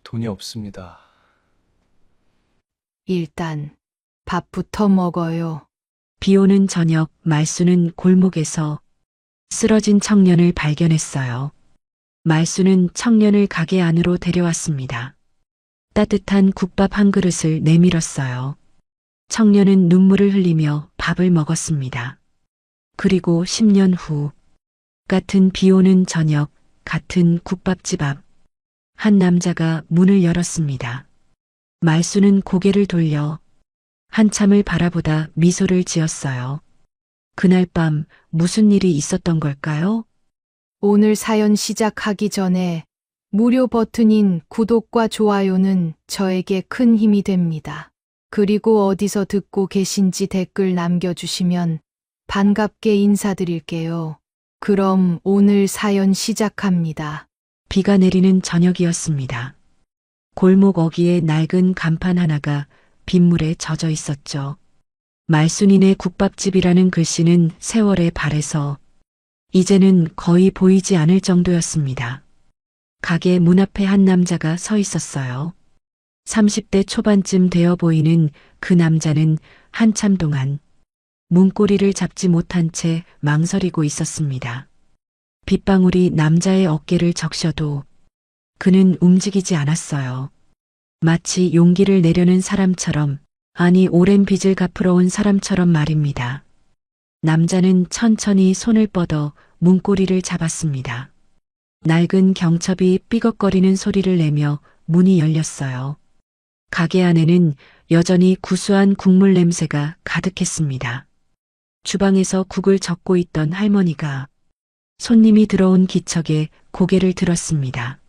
돈이 없습니다. 일단 밥부터 먹어요. 비 오는 저녁 말수는 골목에서 쓰러진 청년을 발견했어요. 말수는 청년을 가게 안으로 데려왔습니다. 따뜻한 국밥 한 그릇을 내밀었어요. 청년은 눈물을 흘리며 밥을 먹었습니다. 그리고 10년 후 같은 비 오는 저녁 같은 국밥집 앞 한 남자가 문을 열었습니다. 말수는 고개를 돌려 한참을 바라보다 미소를 지었어요. 그날 밤 무슨 일이 있었던 걸까요? 오늘 사연 시작하기 전에 무료 버튼인 구독과 좋아요는 저에게 큰 힘이 됩니다. 그리고 어디서 듣고 계신지 댓글 남겨주시면 반갑게 인사드릴게요. 그럼 오늘 사연 시작합니다. 비가 내리는 저녁이었습니다. 골목 어귀에 낡은 간판 하나가 빗물에 젖어 있었죠. 말순이네 국밥집이라는 글씨는 세월의 발에서 이제는 거의 보이지 않을 정도였습니다. 가게 문 앞에 한 남자가 서 있었어요. 30대 초반쯤 되어 보이는 그 남자는 한참 동안 문고리를 잡지 못한 채 망설이고 있었습니다. 빗방울이 남자의 어깨를 적셔도 그는 움직이지 않았어요. 마치 용기를 내려는 사람처럼, 아니 오랜 빚을 갚으러 온 사람처럼 말입니다. 남자는 천천히 손을 뻗어 문고리를 잡았습니다. 낡은 경첩이 삐걱거리는 소리를 내며 문이 열렸어요. 가게 안에는 여전히 구수한 국물 냄새가 가득했습니다. 주방에서 국을 젓고 있던 할머니가 손님이 들어온 기척에 고개를 들었습니다.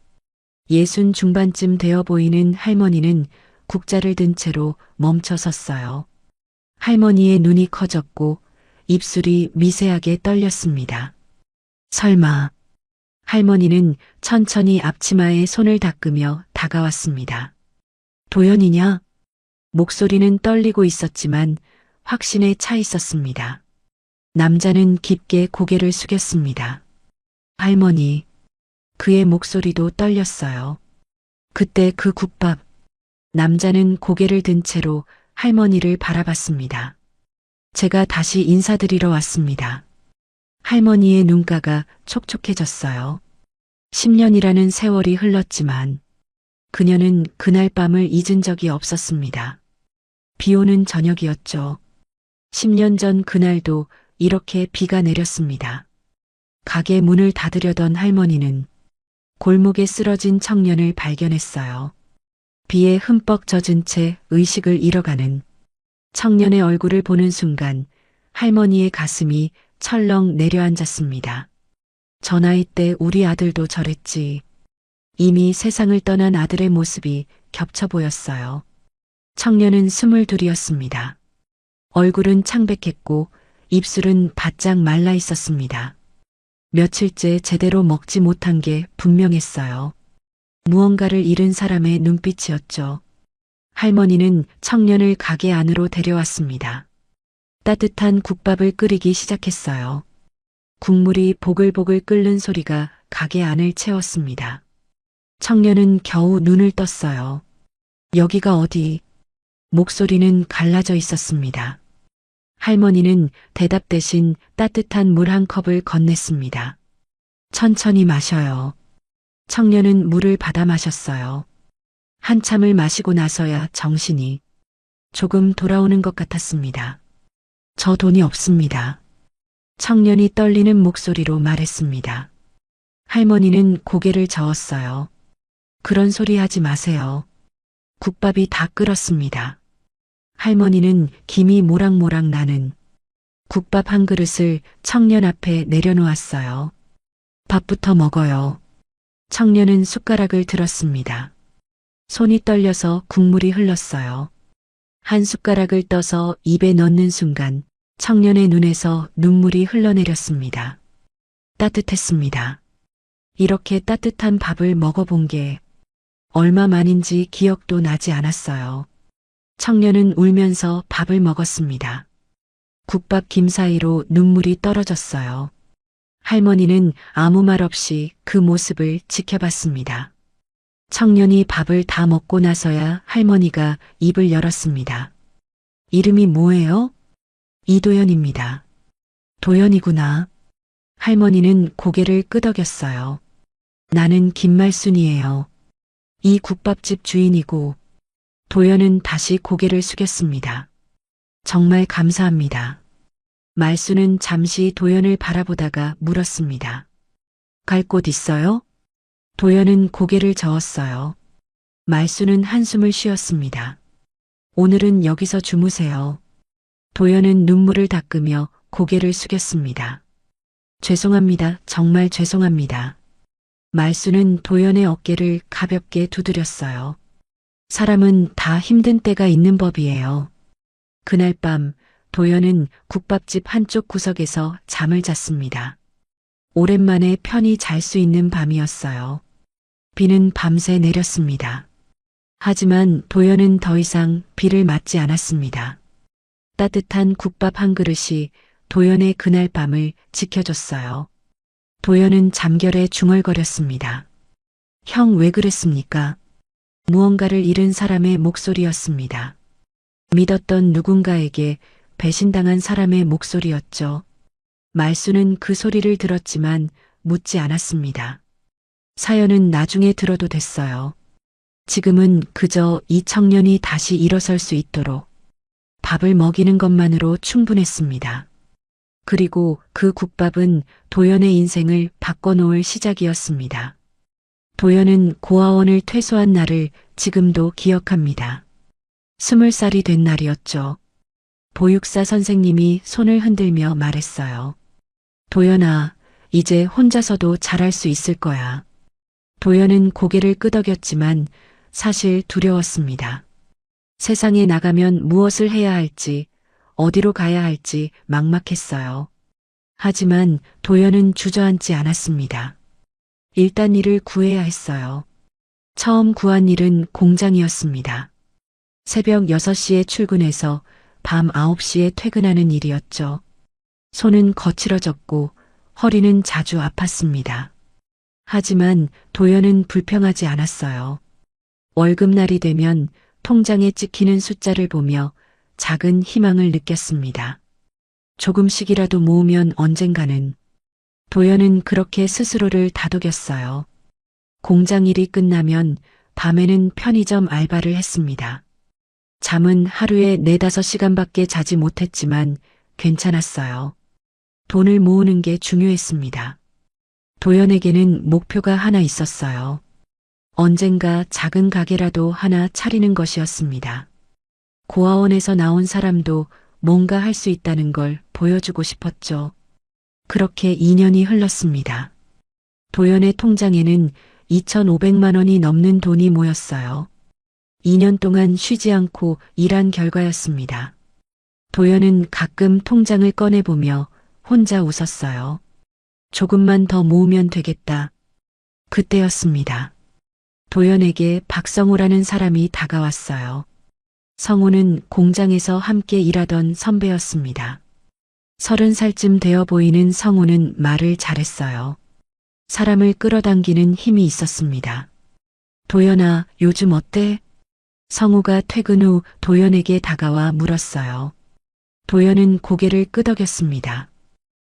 60 중반쯤 되어 보이는 할머니는 국자를 든 채로 멈춰 섰어요. 할머니의 눈이 커졌고 입술이 미세하게 떨렸습니다. 설마. 할머니는 천천히 앞치마에 손을 닦으며 다가왔습니다. 도연이냐? 목소리는 떨리고 있었지만 확신에 차 있었습니다. 남자는 깊게 고개를 숙였습니다. 할머니. 그의 목소리도 떨렸어요. 그때 그 국밥. 남자는 고개를 든 채로 할머니를 바라봤습니다. 제가 다시 인사드리러 왔습니다. 할머니의 눈가가 촉촉해졌어요. 10년이라는 세월이 흘렀지만 그녀는 그날 밤을 잊은 적이 없었습니다. 비 오는 저녁이었죠. 10년 전 그날도 이렇게 비가 내렸습니다. 가게 문을 닫으려던 할머니는 골목에 쓰러진 청년을 발견했어요. 비에 흠뻑 젖은 채 의식을 잃어가는 청년의 얼굴을 보는 순간 할머니의 가슴이 철렁 내려앉았습니다. 저 나이 때 우리 아들도 저랬지. 이미 세상을 떠난 아들의 모습이 겹쳐 보였어요. 청년은 22이었습니다. 얼굴은 창백했고 입술은 바짝 말라 있었습니다. 며칠째 제대로 먹지 못한 게 분명했어요. 무언가를 잃은 사람의 눈빛이었죠. 할머니는 청년을 가게 안으로 데려왔습니다. 따뜻한 국밥을 끓이기 시작했어요. 국물이 보글보글 끓는 소리가 가게 안을 채웠습니다. 청년은 겨우 눈을 떴어요. 여기가 어디? 목소리는 갈라져 있었습니다. 할머니는 대답 대신 따뜻한 물 한 컵을 건넸습니다. 천천히 마셔요. 청년은 물을 받아 마셨어요. 한참을 마시고 나서야 정신이 조금 돌아오는 것 같았습니다. 저 돈이 없습니다. 청년이 떨리는 목소리로 말했습니다. 할머니는 고개를 저었어요. 그런 소리 하지 마세요. 국밥이 다 끓었습니다. 할머니는 김이 모락모락 나는 국밥 한 그릇을 청년 앞에 내려놓았어요. 밥부터 먹어요. 청년은 숟가락을 들었습니다. 손이 떨려서 국물이 흘렀어요. 한 숟가락을 떠서 입에 넣는 순간 청년의 눈에서 눈물이 흘러내렸습니다. 따뜻했습니다. 이렇게 따뜻한 밥을 먹어본 게 얼마 만인지 기억도 나지 않았어요. 청년은 울면서 밥을 먹었습니다. 국밥 김 사이로 눈물이 떨어졌어요. 할머니는 아무 말 없이 그 모습을 지켜봤습니다. 청년이 밥을 다 먹고 나서야 할머니가 입을 열었습니다. 이름이 뭐예요? 이도연입니다. 도연이구나. 할머니는 고개를 끄덕였어요. 나는 김말순이에요. 이 국밥집 주인이고, 도연은 다시 고개를 숙였습니다. 정말 감사합니다. 말순은 잠시 도연을 바라보다가 물었습니다. 갈 곳 있어요? 도연은 고개를 저었어요. 말순은 한숨을 쉬었습니다. 오늘은 여기서 주무세요. 도연은 눈물을 닦으며 고개를 숙였습니다. 죄송합니다. 정말 죄송합니다. 말순은 도연의 어깨를 가볍게 두드렸어요. 사람은 다 힘든 때가 있는 법이에요. 그날 밤 도연은 국밥집 한쪽 구석에서 잠을 잤습니다. 오랜만에 편히 잘 수 있는 밤이었어요. 비는 밤새 내렸습니다. 하지만 도연은 더 이상 비를 맞지 않았습니다. 따뜻한 국밥 한 그릇이 도연의 그날 밤을 지켜줬어요. 도연은 잠결에 중얼거렸습니다. 형 왜 그랬습니까? 무언가를 잃은 사람의 목소리였습니다. 믿었던 누군가에게 배신당한 사람의 목소리였죠. 말수는 그 소리를 들었지만 묻지 않았습니다. 사연은 나중에 들어도 됐어요. 지금은 그저 이 청년이 다시 일어설 수 있도록 밥을 먹이는 것만으로 충분했습니다. 그리고 그 국밥은 도연의 인생을 바꿔놓을 시작이었습니다. 도연은 고아원을 퇴소한 날을 지금도 기억합니다. 20살이 된 날이었죠. 보육사 선생님이 손을 흔들며 말했어요. 도연아, 이제 혼자서도 잘할 수 있을 거야. 도연은 고개를 끄덕였지만 사실 두려웠습니다. 세상에 나가면 무엇을 해야 할지, 어디로 가야 할지 막막했어요. 하지만 도연은 주저앉지 않았습니다. 일단 일을 구해야 했어요. 처음 구한 일은 공장이었습니다. 새벽 6시에 출근해서 밤 9시에 퇴근하는 일이었죠. 손은 거칠어졌고 허리는 자주 아팠습니다. 하지만 도연은 불평하지 않았어요. 월급날이 되면 통장에 찍히는 숫자를 보며 작은 희망을 느꼈습니다. 조금씩이라도 모으면 언젠가는. 도연은 그렇게 스스로를 다독였어요. 공장 일이 끝나면 밤에는 편의점 알바를 했습니다. 잠은 하루에 4~5시간밖에 자지 못했지만 괜찮았어요. 돈을 모으는 게 중요했습니다. 도연에게는 목표가 하나 있었어요. 언젠가 작은 가게라도 하나 차리는 것이었습니다. 고아원에서 나온 사람도 뭔가 할 수 있다는 걸 보여주고 싶었죠. 그렇게 2년이 흘렀습니다. 도연의 통장에는 2,500만 원이 넘는 돈이 모였어요. 2년 동안 쉬지 않고 일한 결과였습니다. 도연은 가끔 통장을 꺼내보며 혼자 웃었어요. 조금만 더 모으면 되겠다. 그때였습니다. 도연에게 박성호라는 사람이 다가왔어요. 성호는 공장에서 함께 일하던 선배였습니다. 30살쯤 되어 보이는 성호는 말을 잘했어요. 사람을 끌어당기는 힘이 있었습니다. 도연아, 요즘 어때? 성호가 퇴근 후 도연에게 다가와 물었어요. 도연은 고개를 끄덕였습니다.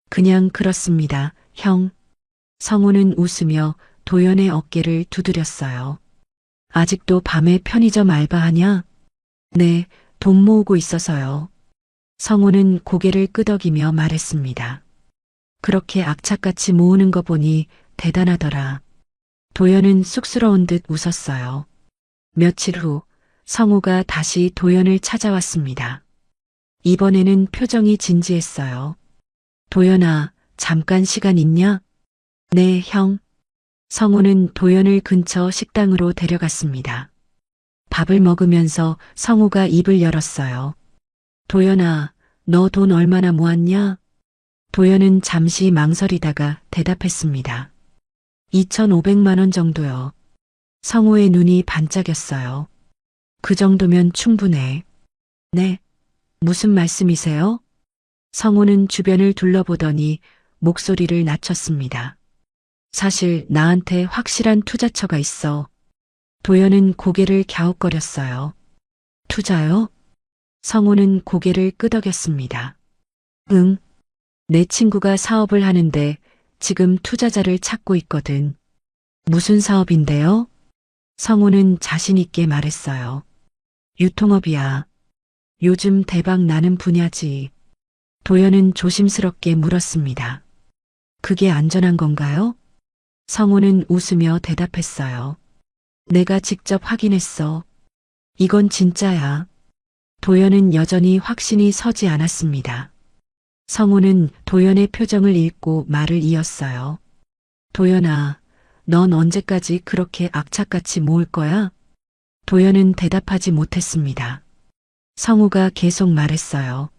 그냥 그렇습니다, 형. 성호는 웃으며 도연의 어깨를 두드렸어요. 아직도 밤에 편의점 알바하냐? 네, 돈 모으고 있어서요. 성호는 고개를 끄덕이며 말했습니다. 그렇게 악착같이 모으는 거 보니 대단하더라. 도연은 쑥스러운 듯 웃었어요. 며칠 후 성호가 다시 도연을 찾아왔습니다. 이번에는 표정이 진지했어요. 도연아, 잠깐 시간 있냐? 네, 형. 성호는 도연을 근처 식당으로 데려갔습니다. 밥을 먹으면서 성호가 입을 열었어요. 도연아, 너 돈 얼마나 모았냐? 도연은 잠시 망설이다가 대답했습니다. 2,500만 원 정도요. 성호의 눈이 반짝였어요. 그 정도면 충분해. 네. 무슨 말씀이세요? 성호는 주변을 둘러보더니 목소리를 낮췄습니다. 사실 나한테 확실한 투자처가 있어. 도연은 고개를 갸웃거렸어요. 투자요? 성우는 고개를 끄덕였습니다. 응. 내 친구가 사업을 하는데 지금 투자자를 찾고 있거든. 무슨 사업인데요? 성우는 자신있게 말했어요. 유통업이야. 요즘 대박 나는 분야지. 도연은 조심스럽게 물었습니다. 그게 안전한 건가요? 성우는 웃으며 대답했어요. 내가 직접 확인했어. 이건 진짜야. 도연은 여전히 확신이 서지 않았습니다. 성우는 도연의 표정을 읽고 말을 이었어요. 도연아, 넌 언제까지 그렇게 악착같이 모을 거야? 도연은 대답하지 못했습니다. 성우가 계속 말했어요.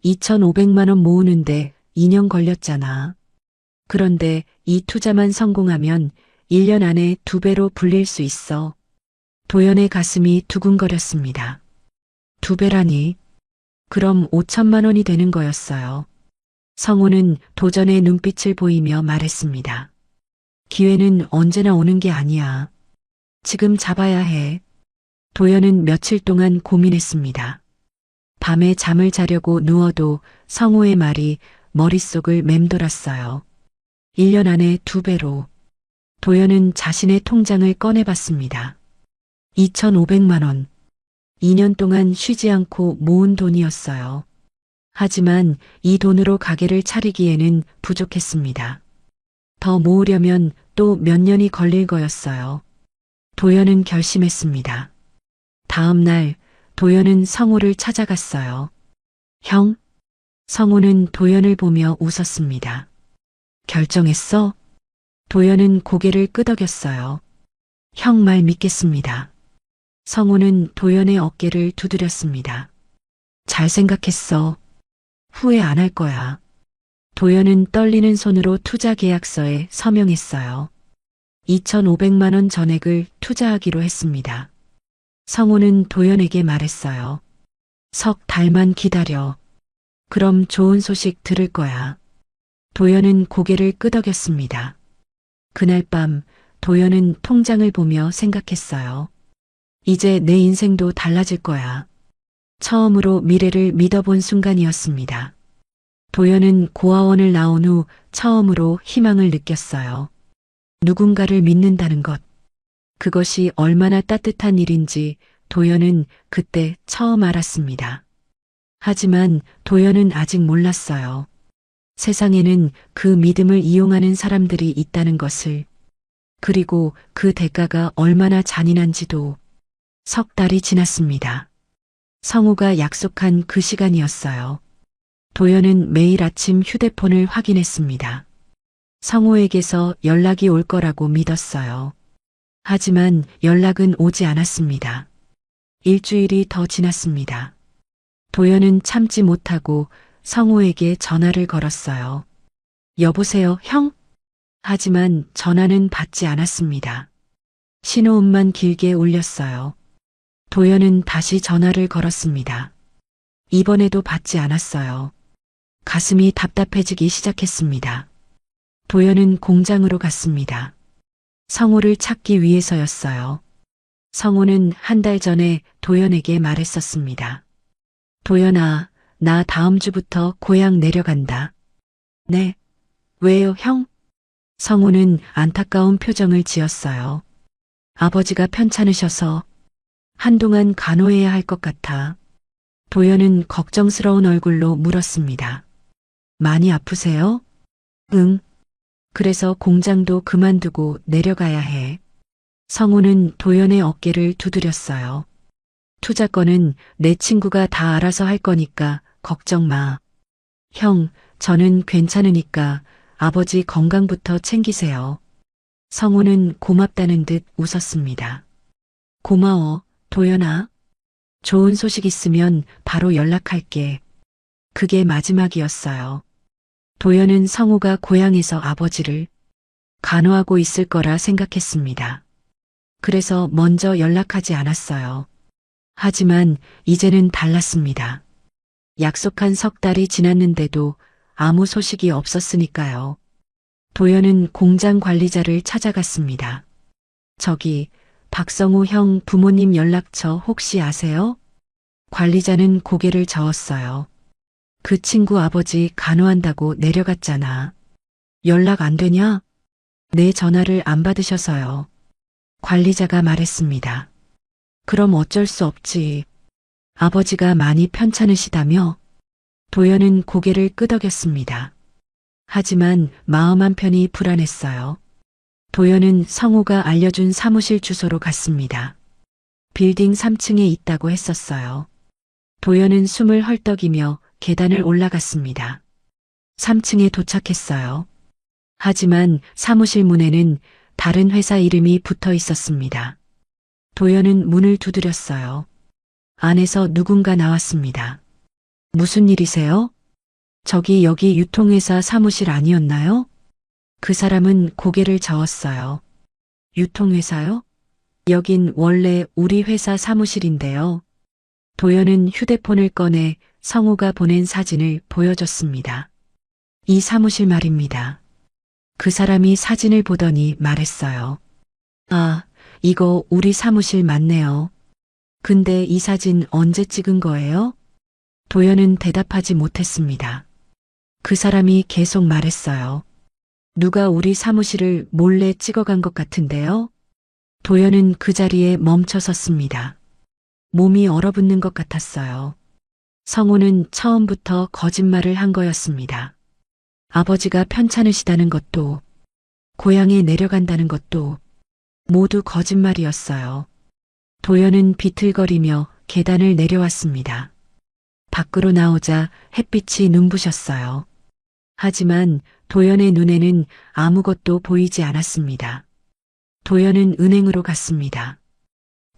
2,500만 원 모으는데 2년 걸렸잖아. 그런데 이 투자만 성공하면 1년 안에 2배로 불릴 수 있어. 도연의 가슴이 두근거렸습니다. 2배라니. 그럼 5천만 원이 되는 거였어요. 성우는 도전의 눈빛을 보이며 말했습니다. 기회는 언제나 오는 게 아니야. 지금 잡아야 해. 도연은 며칠 동안 고민했습니다. 밤에 잠을 자려고 누워도 성우의 말이 머릿속을 맴돌았어요. 1년 안에 2배로. 도연은 자신의 통장을 꺼내봤습니다. 2,500만 원. 2년 동안 쉬지 않고 모은 돈이었어요. 하지만 이 돈으로 가게를 차리기에는 부족했습니다. 더 모으려면 또 몇 년이 걸릴 거였어요. 도연은 결심했습니다. 다음 날 도연은 성우를 찾아갔어요. 형? 성우는 도연을 보며 웃었습니다. 결정했어? 도연은 고개를 끄덕였어요. 형 말 믿겠습니다. 성우는 도연의 어깨를 두드렸습니다. 잘 생각했어. 후회 안 할 거야. 도연은 떨리는 손으로 투자 계약서에 서명했어요. 2,500만 원 전액을 투자하기로 했습니다. 성우는 도연에게 말했어요. 석 달만 기다려. 그럼 좋은 소식 들을 거야. 도연은 고개를 끄덕였습니다. 그날 밤 도연은 통장을 보며 생각했어요. 이제 내 인생도 달라질 거야. 처음으로 미래를 믿어본 순간이었습니다. 도연은 고아원을 나온 후 처음으로 희망을 느꼈어요. 누군가를 믿는다는 것. 그것이 얼마나 따뜻한 일인지 도연은 그때 처음 알았습니다. 하지만 도연은 아직 몰랐어요. 세상에는 그 믿음을 이용하는 사람들이 있다는 것을. 그리고 그 대가가 얼마나 잔인한지도. 석 달이 지났습니다. 성우가 약속한 그 시간이었어요. 도연은 매일 아침 휴대폰을 확인했습니다. 성우에게서 연락이 올 거라고 믿었어요. 하지만 연락은 오지 않았습니다. 일주일이 더 지났습니다. 도연은 참지 못하고 성우에게 전화를 걸었어요. 여보세요, 형? 하지만 전화는 받지 않았습니다. 신호음만 길게 울렸어요. 도연은 다시 전화를 걸었습니다. 이번에도 받지 않았어요. 가슴이 답답해지기 시작했습니다. 도연은 공장으로 갔습니다. 성우를 찾기 위해서였어요. 성우는 한 달 전에 도연에게 말했었습니다. 도연아, 나 다음 주부터 고향 내려간다. 네. 왜요, 형? 성우는 안타까운 표정을 지었어요. 아버지가 편찮으셔서 한동안 간호해야 할 것 같아. 도연은 걱정스러운 얼굴로 물었습니다. 많이 아프세요? 응. 그래서 공장도 그만두고 내려가야 해. 성우는 도연의 어깨를 두드렸어요. 투자권은 내 친구가 다 알아서 할 거니까 걱정 마. 형, 저는 괜찮으니까 아버지 건강부터 챙기세요. 성우는 고맙다는 듯 웃었습니다. 고마워, 도연아. 좋은 소식 있으면 바로 연락할게. 그게 마지막이었어요. 도연은 성우가 고향에서 아버지를 간호하고 있을 거라 생각했습니다. 그래서 먼저 연락하지 않았어요. 하지만 이제는 달랐습니다. 약속한 석 달이 지났는데도 아무 소식이 없었으니까요. 도연은 공장 관리자를 찾아갔습니다. 저기, 박성우 형 부모님 연락처 혹시 아세요? 관리자는 고개를 저었어요. 그 친구 아버지 간호한다고 내려갔잖아. 연락 안 되냐? 내 전화를 안 받으셔서요. 관리자가 말했습니다. 그럼 어쩔 수 없지. 아버지가 많이 편찮으시다며? 도연은 고개를 끄덕였습니다. 하지만 마음 한편이 불안했어요. 도연은 성우가 알려준 사무실 주소로 갔습니다. 빌딩 3층에 있다고 했었어요. 도연은 숨을 헐떡이며 계단을 올라갔습니다. 3층에 도착했어요. 하지만 사무실 문에는 다른 회사 이름이 붙어 있었습니다. 도연은 문을 두드렸어요. 안에서 누군가 나왔습니다. 무슨 일이세요? 여기 유통회사 사무실 아니었나요? 그 사람은 고개를 저었어요. 유통회사요? 여긴 원래 우리 회사 사무실인데요. 도연은 휴대폰을 꺼내 성우가 보낸 사진을 보여줬습니다. 이 사무실 말입니다. 그 사람이 사진을 보더니 말했어요. 아, 이거 우리 사무실 맞네요. 근데 이 사진 언제 찍은 거예요? 도연은 대답하지 못했습니다. 그 사람이 계속 말했어요. 누가 우리 사무실을 몰래 찍어간 것 같은데요? 도연은 그 자리에 멈춰 섰습니다. 몸이 얼어붙는 것 같았어요. 성우는 처음부터 거짓말을 한 거였습니다. 아버지가 편찮으시다는 것도, 고향에 내려간다는 것도 모두 거짓말이었어요. 도연은 비틀거리며 계단을 내려왔습니다. 밖으로 나오자 햇빛이 눈부셨어요. 하지만 도연의 눈에는 아무것도 보이지 않았습니다. 도연은 은행으로 갔습니다.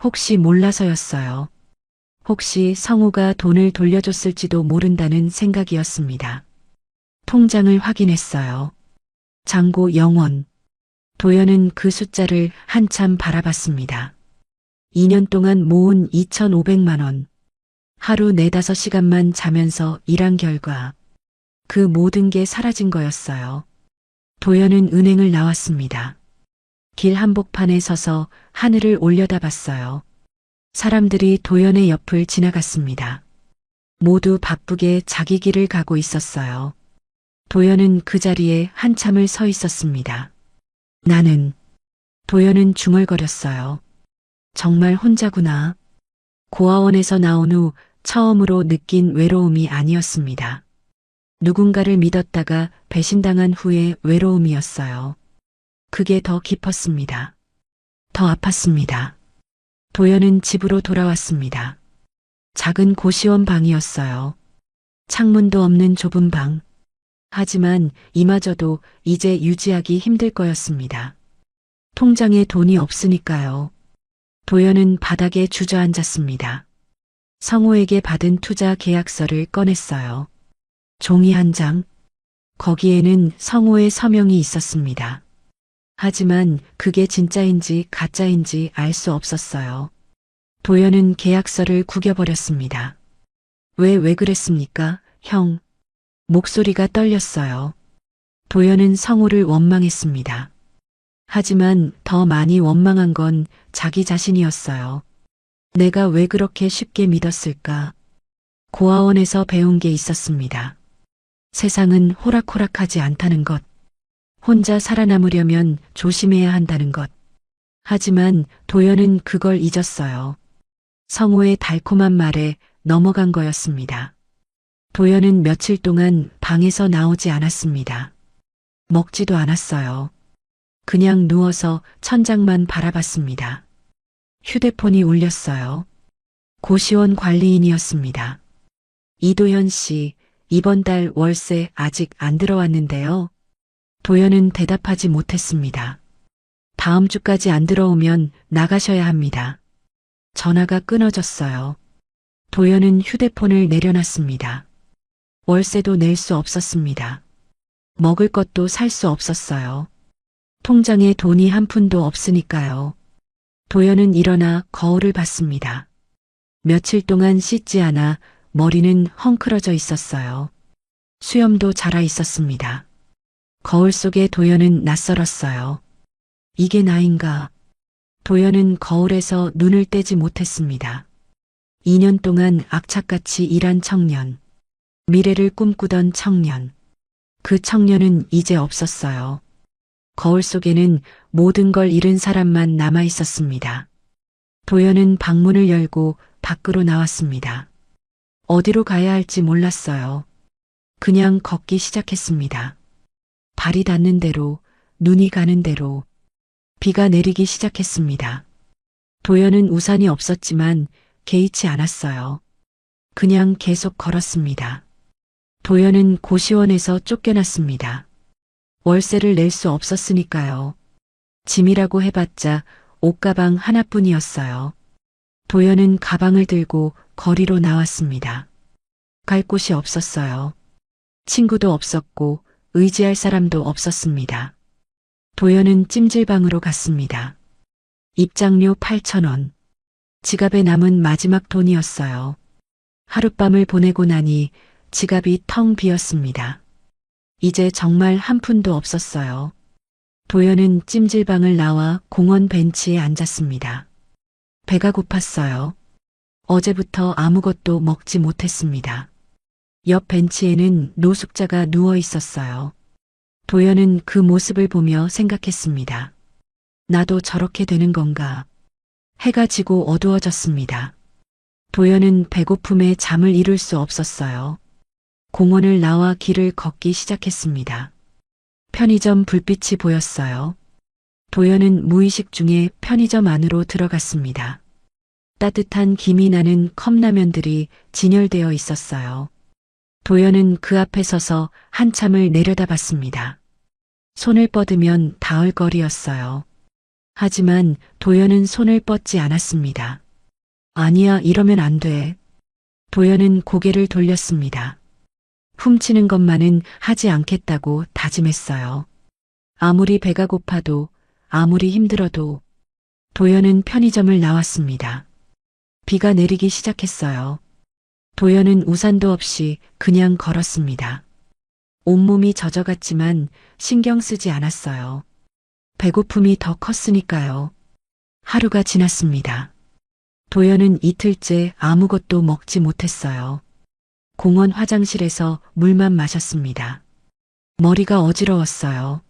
혹시 몰라서였어요. 혹시 성우가 돈을 돌려줬을지도 모른다는 생각이었습니다. 통장을 확인했어요. 잔고 0원. 도연은 그 숫자를 한참 바라봤습니다. 2년 동안 모은 2,500만 원. 하루 4~5시간만 자면서 일한 결과 그 모든 게 사라진 거였어요. 도연은 은행을 나왔습니다. 길 한복판에 서서 하늘을 올려다봤어요. 사람들이 도연의 옆을 지나갔습니다. 모두 바쁘게 자기 길을 가고 있었어요. 도연은 그 자리에 한참을 서 있었습니다. 도연은 중얼거렸어요. 정말 혼자구나. 고아원에서 나온 후 처음으로 느낀 외로움이 아니었습니다. 누군가를 믿었다가 배신당한 후의 외로움이었어요. 그게 더 깊었습니다. 더 아팠습니다. 도연은 집으로 돌아왔습니다. 작은 고시원 방이었어요. 창문도 없는 좁은 방. 하지만 이마저도 이제 유지하기 힘들 거였습니다. 통장에 돈이 없으니까요. 도연은 바닥에 주저앉았습니다. 성우에게 받은 투자 계약서를 꺼냈어요. 종이 한 장. 거기에는 성우의 서명이 있었습니다. 하지만 그게 진짜인지 가짜인지 알 수 없었어요. 도연은 계약서를 구겨버렸습니다. 왜 그랬습니까, 형? 목소리가 떨렸어요. 도연은 성우를 원망했습니다. 하지만 더 많이 원망한 건 자기 자신이었어요. 내가 왜 그렇게 쉽게 믿었을까? 고아원에서 배운 게 있었습니다. 세상은 호락호락하지 않다는 것. 혼자 살아남으려면 조심해야 한다는 것. 하지만 도연은 그걸 잊었어요. 성우의 달콤한 말에 넘어간 거였습니다. 도연은 며칠 동안 방에서 나오지 않았습니다. 먹지도 않았어요. 그냥 누워서 천장만 바라봤습니다. 휴대폰이 울렸어요. 고시원 관리인이었습니다. 이도현 씨, 이번 달 월세 아직 안 들어왔는데요. 도연은 대답하지 못했습니다. 다음 주까지 안 들어오면 나가셔야 합니다. 전화가 끊어졌어요. 도연은 휴대폰을 내려놨습니다. 월세도 낼 수 없었습니다. 먹을 것도 살 수 없었어요. 통장에 돈이 한 푼도 없으니까요. 도연은 일어나 거울을 봤습니다. 며칠 동안 씻지 않아 머리는 헝클어져 있었어요. 수염도 자라 있었습니다. 거울 속의 도연은 낯설었어요. 이게 나인가? 도연은 거울에서 눈을 떼지 못했습니다. 2년 동안 악착같이 일한 청년, 미래를 꿈꾸던 청년. 그 청년은 이제 없었어요. 거울 속에는 모든 걸 잃은 사람만 남아 있었습니다. 도연은 방문을 열고 밖으로 나왔습니다. 어디로 가야 할지 몰랐어요. 그냥 걷기 시작했습니다. 발이 닿는 대로, 눈이 가는 대로, 비가 내리기 시작했습니다. 도연은 우산이 없었지만 개의치 않았어요. 그냥 계속 걸었습니다. 도연은 고시원에서 쫓겨났습니다. 월세를 낼 수 없었으니까요. 짐이라고 해봤자 옷가방 하나뿐이었어요. 도연은 가방을 들고 거리로 나왔습니다. 갈 곳이 없었어요. 친구도 없었고 의지할 사람도 없었습니다. 도연은 찜질방으로 갔습니다. 입장료 8,000원. 지갑에 남은 마지막 돈이었어요. 하룻밤을 보내고 나니 지갑이 텅 비었습니다. 이제 정말 한 푼도 없었어요. 도연은 찜질방을 나와 공원 벤치에 앉았습니다. 배가 고팠어요. 어제부터 아무것도 먹지 못했습니다. 옆 벤치에는 노숙자가 누워 있었어요. 도연은 그 모습을 보며 생각했습니다. 나도 저렇게 되는 건가? 해가 지고 어두워졌습니다. 도연은 배고픔에 잠을 이룰 수 없었어요. 공원을 나와 길을 걷기 시작했습니다. 편의점 불빛이 보였어요. 도연은 무의식 중에 편의점 안으로 들어갔습니다. 따뜻한 김이 나는 컵라면들이 진열되어 있었어요. 도연은 그 앞에 서서 한참을 내려다봤습니다. 손을 뻗으면 닿을 거리였어요. 하지만 도연은 손을 뻗지 않았습니다. 아니야, 이러면 안 돼. 도연은 고개를 돌렸습니다. 훔치는 것만은 하지 않겠다고 다짐했어요. 아무리 배가 고파도, 아무리 힘들어도 도연은 편의점을 나왔습니다. 비가 내리기 시작했어요. 도연은 우산도 없이 그냥 걸었습니다. 온몸이 젖어갔지만 신경 쓰지 않았어요. 배고픔이 더 컸으니까요. 하루가 지났습니다. 도연은 이틀째 아무것도 먹지 못했어요. 공원 화장실에서 물만 마셨습니다. 머리가 어지러웠어요.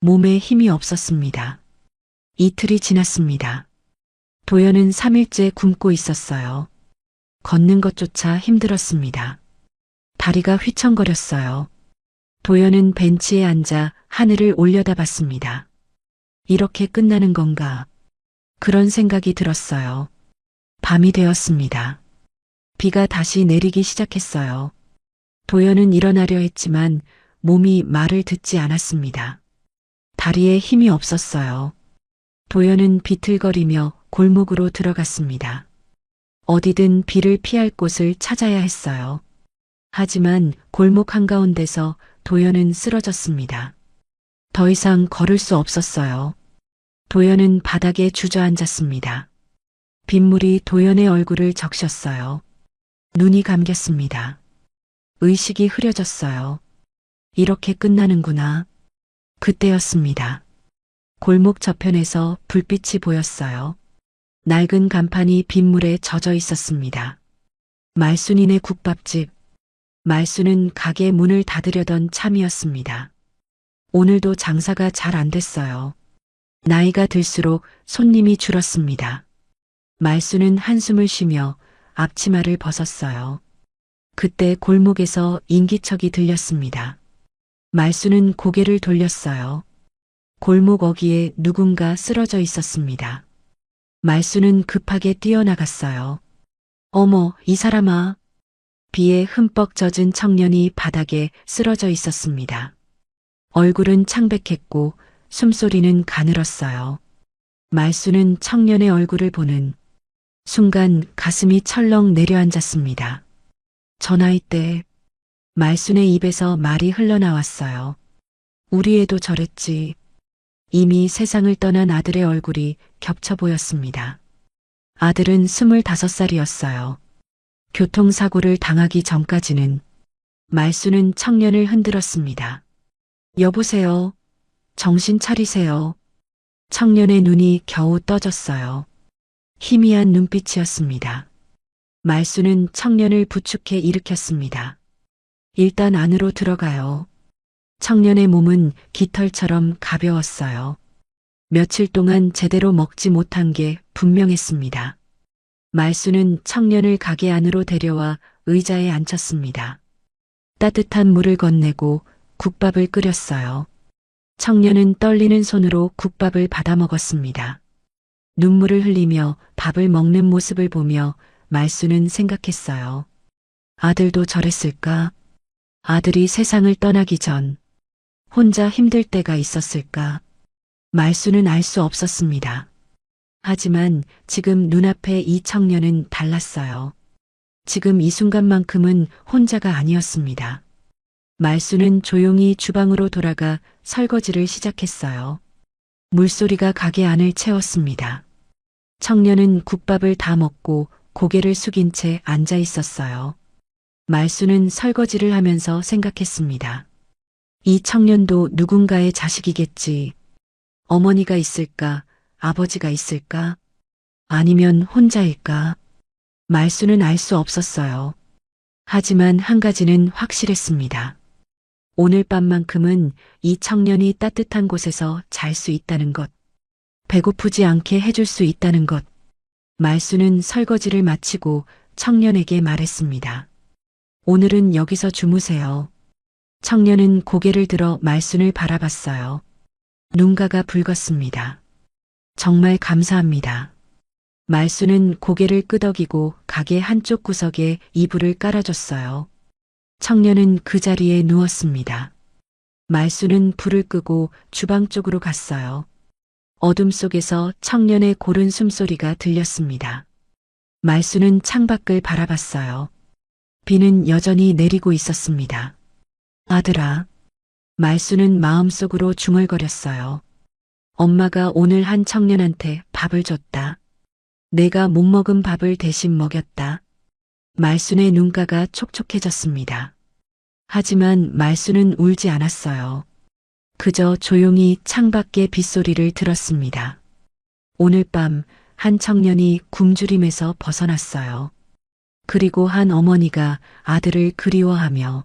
몸에 힘이 없었습니다. 이틀이 지났습니다. 도연은 3일째 굶고 있었어요. 걷는 것조차 힘들었습니다. 다리가 휘청거렸어요. 도연은 벤치에 앉아 하늘을 올려다봤습니다. 이렇게 끝나는 건가? 그런 생각이 들었어요. 밤이 되었습니다. 비가 다시 내리기 시작했어요. 도연은 일어나려 했지만 몸이 말을 듣지 않았습니다. 다리에 힘이 없었어요. 도연은 비틀거리며 골목으로 들어갔습니다. 어디든 비를 피할 곳을 찾아야 했어요. 하지만 골목 한가운데서 도연은 쓰러졌습니다. 더 이상 걸을 수 없었어요. 도연은 바닥에 주저앉았습니다. 빗물이 도연의 얼굴을 적셨어요. 눈이 감겼습니다. 의식이 흐려졌어요. 이렇게 끝나는구나. 그때였습니다. 골목 저편에서 불빛이 보였어요. 낡은 간판이 빗물에 젖어 있었습니다. 말순이네 국밥집. 말순은 가게 문을 닫으려던 참이었습니다. 오늘도 장사가 잘 안 됐어요. 나이가 들수록 손님이 줄었습니다. 말순은 한숨을 쉬며 앞치마를 벗었어요. 그때 골목에서 인기척이 들렸습니다. 말순은 고개를 돌렸어요. 골목 어귀에 누군가 쓰러져 있었습니다. 말순은 급하게 뛰어나갔어요. 어머, 이 사람아. 비에 흠뻑 젖은 청년이 바닥에 쓰러져 있었습니다. 얼굴은 창백했고 숨소리는 가늘었어요. 말순은 청년의 얼굴을 보는 순간 가슴이 철렁 내려앉았습니다. 저 나이 때 말순의 입에서 말이 흘러나왔어요. 우리 애도 저랬지. 이미 세상을 떠난 아들의 얼굴이 겹쳐 보였습니다. 아들은 25살이었어요. 교통사고를 당하기 전까지는. 말순은 청년을 흔들었습니다. 여보세요. 정신 차리세요. 청년의 눈이 겨우 떠졌어요. 희미한 눈빛이었습니다. 말수는 청년을 부축해 일으켰습니다. 일단 안으로 들어가요. 청년의 몸은 깃털처럼 가벼웠어요. 며칠 동안 제대로 먹지 못한 게 분명했습니다. 말수는 청년을 가게 안으로 데려와 의자에 앉혔습니다. 따뜻한 물을 건네고 국밥을 끓였어요. 청년은 떨리는 손으로 국밥을 받아 먹었습니다. 눈물을 흘리며 밥을 먹는 모습을 보며 말수는 생각했어요. 아들도 저랬을까? 아들이 세상을 떠나기 전 혼자 힘들 때가 있었을까? 말수는 알 수 없었습니다. 하지만 지금 눈앞에 이 청년은 달랐어요. 지금 이 순간만큼은 혼자가 아니었습니다. 말수는 조용히 주방으로 돌아가 설거지를 시작했어요. 물소리가 가게 안을 채웠습니다. 청년은 국밥을 다 먹고 고개를 숙인 채 앉아 있었어요. 말수는 설거지를 하면서 생각했습니다. 이 청년도 누군가의 자식이겠지. 어머니가 있을까? 아버지가 있을까? 아니면 혼자일까? 말수는 알 수 없었어요. 하지만 한 가지는 확실했습니다. 오늘 밤만큼은 이 청년이 따뜻한 곳에서 잘 수 있다는 것, 배고프지 않게 해줄 수 있다는 것. 말수는 설거지를 마치고 청년에게 말했습니다. 오늘은 여기서 주무세요. 청년은 고개를 들어 말순을 바라봤어요. 눈가가 붉었습니다. 정말 감사합니다. 말순은 고개를 끄덕이고 가게 한쪽 구석에 이불을 깔아줬어요. 청년은 그 자리에 누웠습니다. 말순은 불을 끄고 주방 쪽으로 갔어요. 어둠 속에서 청년의 고른 숨소리가 들렸습니다. 말순은 창밖을 바라봤어요. 비는 여전히 내리고 있었습니다. 아들아. 말순은 마음속으로 중얼거렸어요. 엄마가 오늘 한 청년한테 밥을 줬다. 내가 못 먹은 밥을 대신 먹였다. 말순의 눈가가 촉촉해졌습니다. 하지만 말순은 울지 않았어요. 그저 조용히 창밖의 빗소리를 들었습니다. 오늘 밤 한 청년이 굶주림에서 벗어났어요. 그리고 한 어머니가 아들을 그리워하며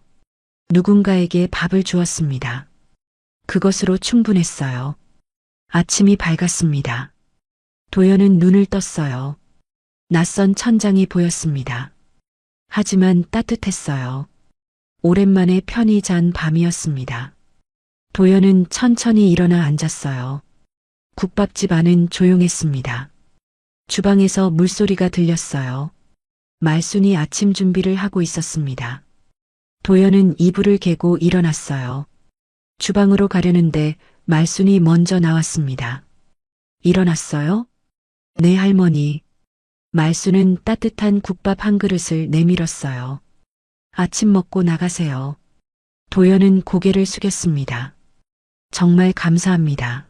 누군가에게 밥을 주었습니다. 그것으로 충분했어요. 아침이 밝았습니다. 도연은 눈을 떴어요. 낯선 천장이 보였습니다. 하지만 따뜻했어요. 오랜만에 편히 잔 밤이었습니다. 도연은 천천히 일어나 앉았어요. 국밥집 안은 조용했습니다. 주방에서 물소리가 들렸어요. 말순이 아침 준비를 하고 있었습니다. 도연은 이불을 개고 일어났어요. 주방으로 가려는데 말순이 먼저 나왔습니다. 일어났어요? 네, 할머니. 말순은 따뜻한 국밥 한 그릇을 내밀었어요. 아침 먹고 나가세요. 도연은 고개를 숙였습니다. 정말 감사합니다.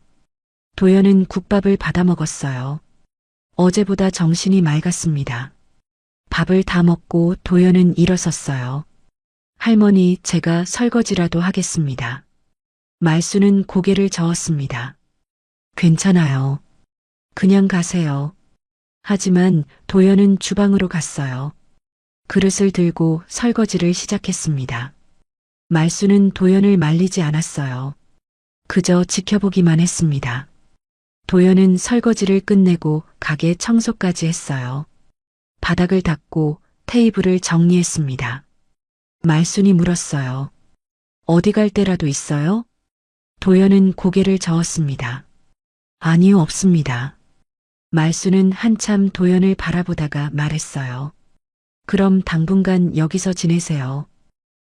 도연은 국밥을 받아 먹었어요. 어제보다 정신이 맑았습니다. 밥을 다 먹고 도연은 일어섰어요. 할머니, 제가 설거지라도 하겠습니다. 말순은 고개를 저었습니다. 괜찮아요. 그냥 가세요. 하지만 도연은 주방으로 갔어요. 그릇을 들고 설거지를 시작했습니다. 말순은 도연을 말리지 않았어요. 그저 지켜보기만 했습니다. 도연은 설거지를 끝내고 가게 청소까지 했어요. 바닥을 닦고 테이블을 정리했습니다. 말순이 물었어요. 어디 갈 때라도 있어요? 도연은 고개를 저었습니다. 아니요, 없습니다. 말순은 한참 도연을 바라보다가 말했어요. 그럼 당분간 여기서 지내세요.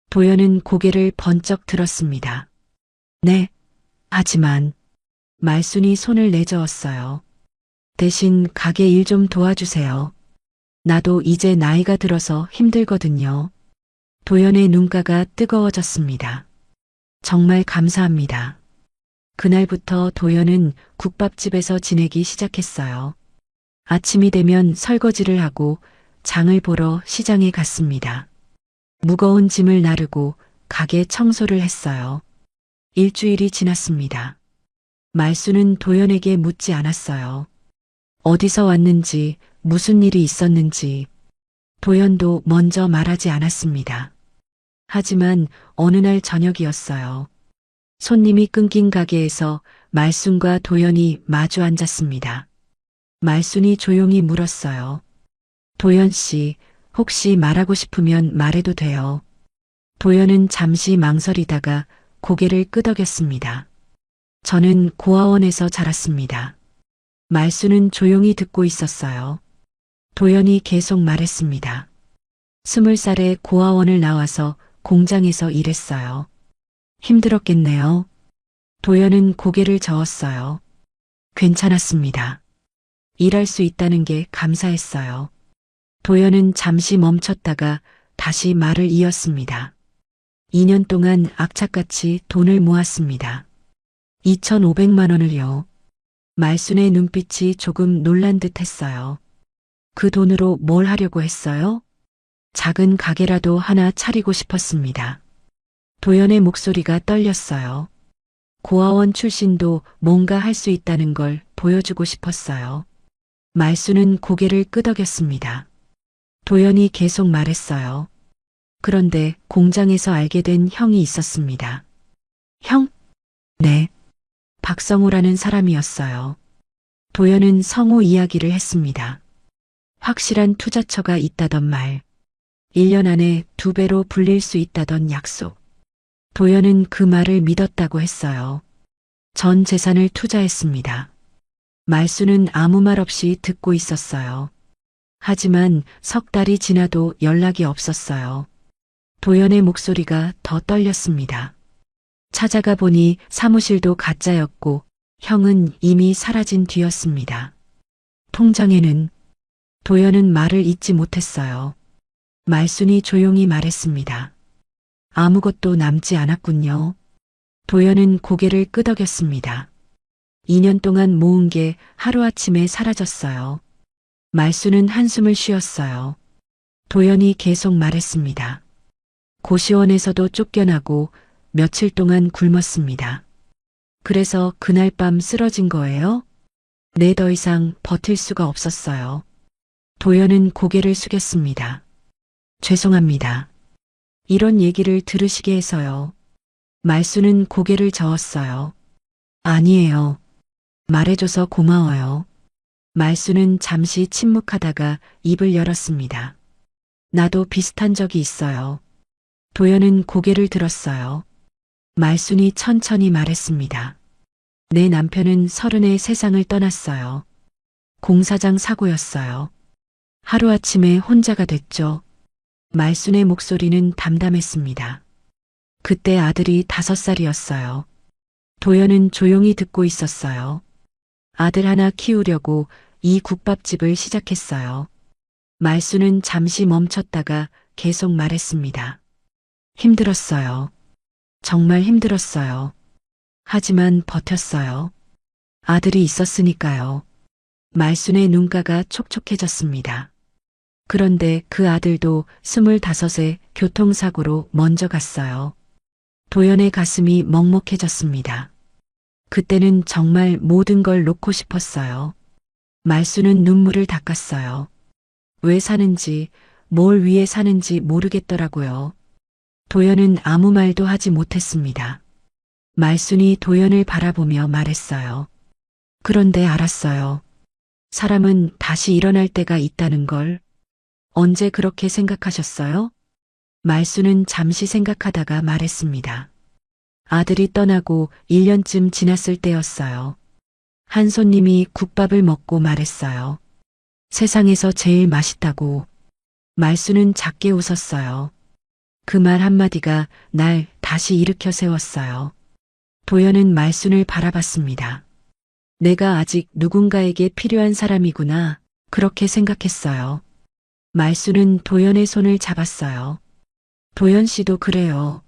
도연은 고개를 번쩍 들었습니다. 네, 하지만 말순이 손을 내저었어요. 대신 가게 일 좀 도와주세요. 나도 이제 나이가 들어서 힘들거든요. 도연의 눈가가 뜨거워졌습니다. 정말 감사합니다. 그날부터 도연은 국밥집에서 지내기 시작했어요. 아침이 되면 설거지를 하고 장을 보러 시장에 갔습니다. 무거운 짐을 나르고 가게 청소를 했어요. 일주일이 지났습니다. 말수는 도연에게 묻지 않았어요. 어디서 왔는지, 무슨 일이 있었는지. 도연도 먼저 말하지 않았습니다. 하지만 어느 날 저녁이었어요. 손님이 끊긴 가게에서 말순과 도연이 마주 앉았습니다. 말순이 조용히 물었어요. 도연 씨, 혹시 말하고 싶으면 말해도 돼요. 도연은 잠시 망설이다가 고개를 끄덕였습니다. 저는 고아원에서 자랐습니다. 말수는 조용히 듣고 있었어요. 도연이 계속 말했습니다. 20살에 고아원을 나와서 공장에서 일했어요. 힘들었겠네요. 도연은 고개를 저었어요. 괜찮았습니다. 일할 수 있다는 게 감사했어요. 도연은 잠시 멈췄다가 다시 말을 이었습니다. 2년 동안 악착같이 돈을 모았습니다. 2,500만 원을요. 말순의 눈빛이 조금 놀란 듯 했어요. 그 돈으로 뭘 하려고 했어요? 작은 가게라도 하나 차리고 싶었습니다. 도연의 목소리가 떨렸어요. 고아원 출신도 뭔가 할 수 있다는 걸 보여주고 싶었어요. 말순은 고개를 끄덕였습니다. 도연이 계속 말했어요. 그런데 공장에서 알게 된 형이 있었습니다. 형? 네. 박성호라는 사람이었어요. 도연은 성호 이야기를 했습니다. 확실한 투자처가 있다던 말. 1년 안에 2배로 불릴 수 있다던 약속. 도연은 그 말을 믿었다고 했어요. 전 재산을 투자했습니다. 말수는 아무 말 없이 듣고 있었어요. 하지만 석 달이 지나도 연락이 없었어요. 도연의 목소리가 더 떨렸습니다. 찾아가 보니 사무실도 가짜였고 형은 이미 사라진 뒤였습니다. 통장에는 도연은 말을 잇지 못했어요. 말순이 조용히 말했습니다. 아무것도 남지 않았군요. 도연은 고개를 끄덕였습니다. 2년 동안 모은 게 하루아침에 사라졌어요. 말순은 한숨을 쉬었어요. 도연이 계속 말했습니다. 고시원에서도 쫓겨나고 며칠 동안 굶었습니다. 그래서 그날 밤 쓰러진 거예요? 네, 더 이상 버틸 수가 없었어요. 도연은 고개를 숙였습니다. 죄송합니다. 이런 얘기를 들으시게 해서요. 말수는 고개를 저었어요. 아니에요. 말해줘서 고마워요. 말수는 잠시 침묵하다가 입을 열었습니다. 나도 비슷한 적이 있어요. 도연은 고개를 들었어요. 말순이 천천히 말했습니다. 내 남편은 30에 세상을 떠났어요. 공사장 사고였어요. 하루아침에 혼자가 됐죠. 말순의 목소리는 담담했습니다. 그때 아들이 5살이었어요. 도연은 조용히 듣고 있었어요. 아들 하나 키우려고 이 국밥집을 시작했어요. 말순은 잠시 멈췄다가 계속 말했습니다. 힘들었어요. 정말 힘들었어요. 하지만 버텼어요. 아들이 있었으니까요. 말순의 눈가가 촉촉해졌습니다. 그런데 그 아들도 25에 교통사고로 먼저 갔어요. 도연의 가슴이 먹먹해졌습니다. 그때는 정말 모든 걸 놓고 싶었어요. 말수는 눈물을 닦았어요. 왜 사는지, 뭘 위해 사는지 모르겠더라고요. 도연은 아무 말도 하지 못했습니다. 말순이 도연을 바라보며 말했어요. 그런데 알았어요. 사람은 다시 일어날 때가 있다는 걸. 언제 그렇게 생각하셨어요? 말수는 잠시 생각하다가 말했습니다. 아들이 떠나고 1년쯤 지났을 때였어요. 한 손님이 국밥을 먹고 말했어요. 세상에서 제일 맛있다고. 말수는 작게 웃었어요. 그 말 한마디가 날 다시 일으켜 세웠어요. 도연은 말순을 바라봤습니다. 내가 아직 누군가에게 필요한 사람이구나. 그렇게 생각했어요. 말순은 도연의 손을 잡았어요. 도연 씨도 그래요.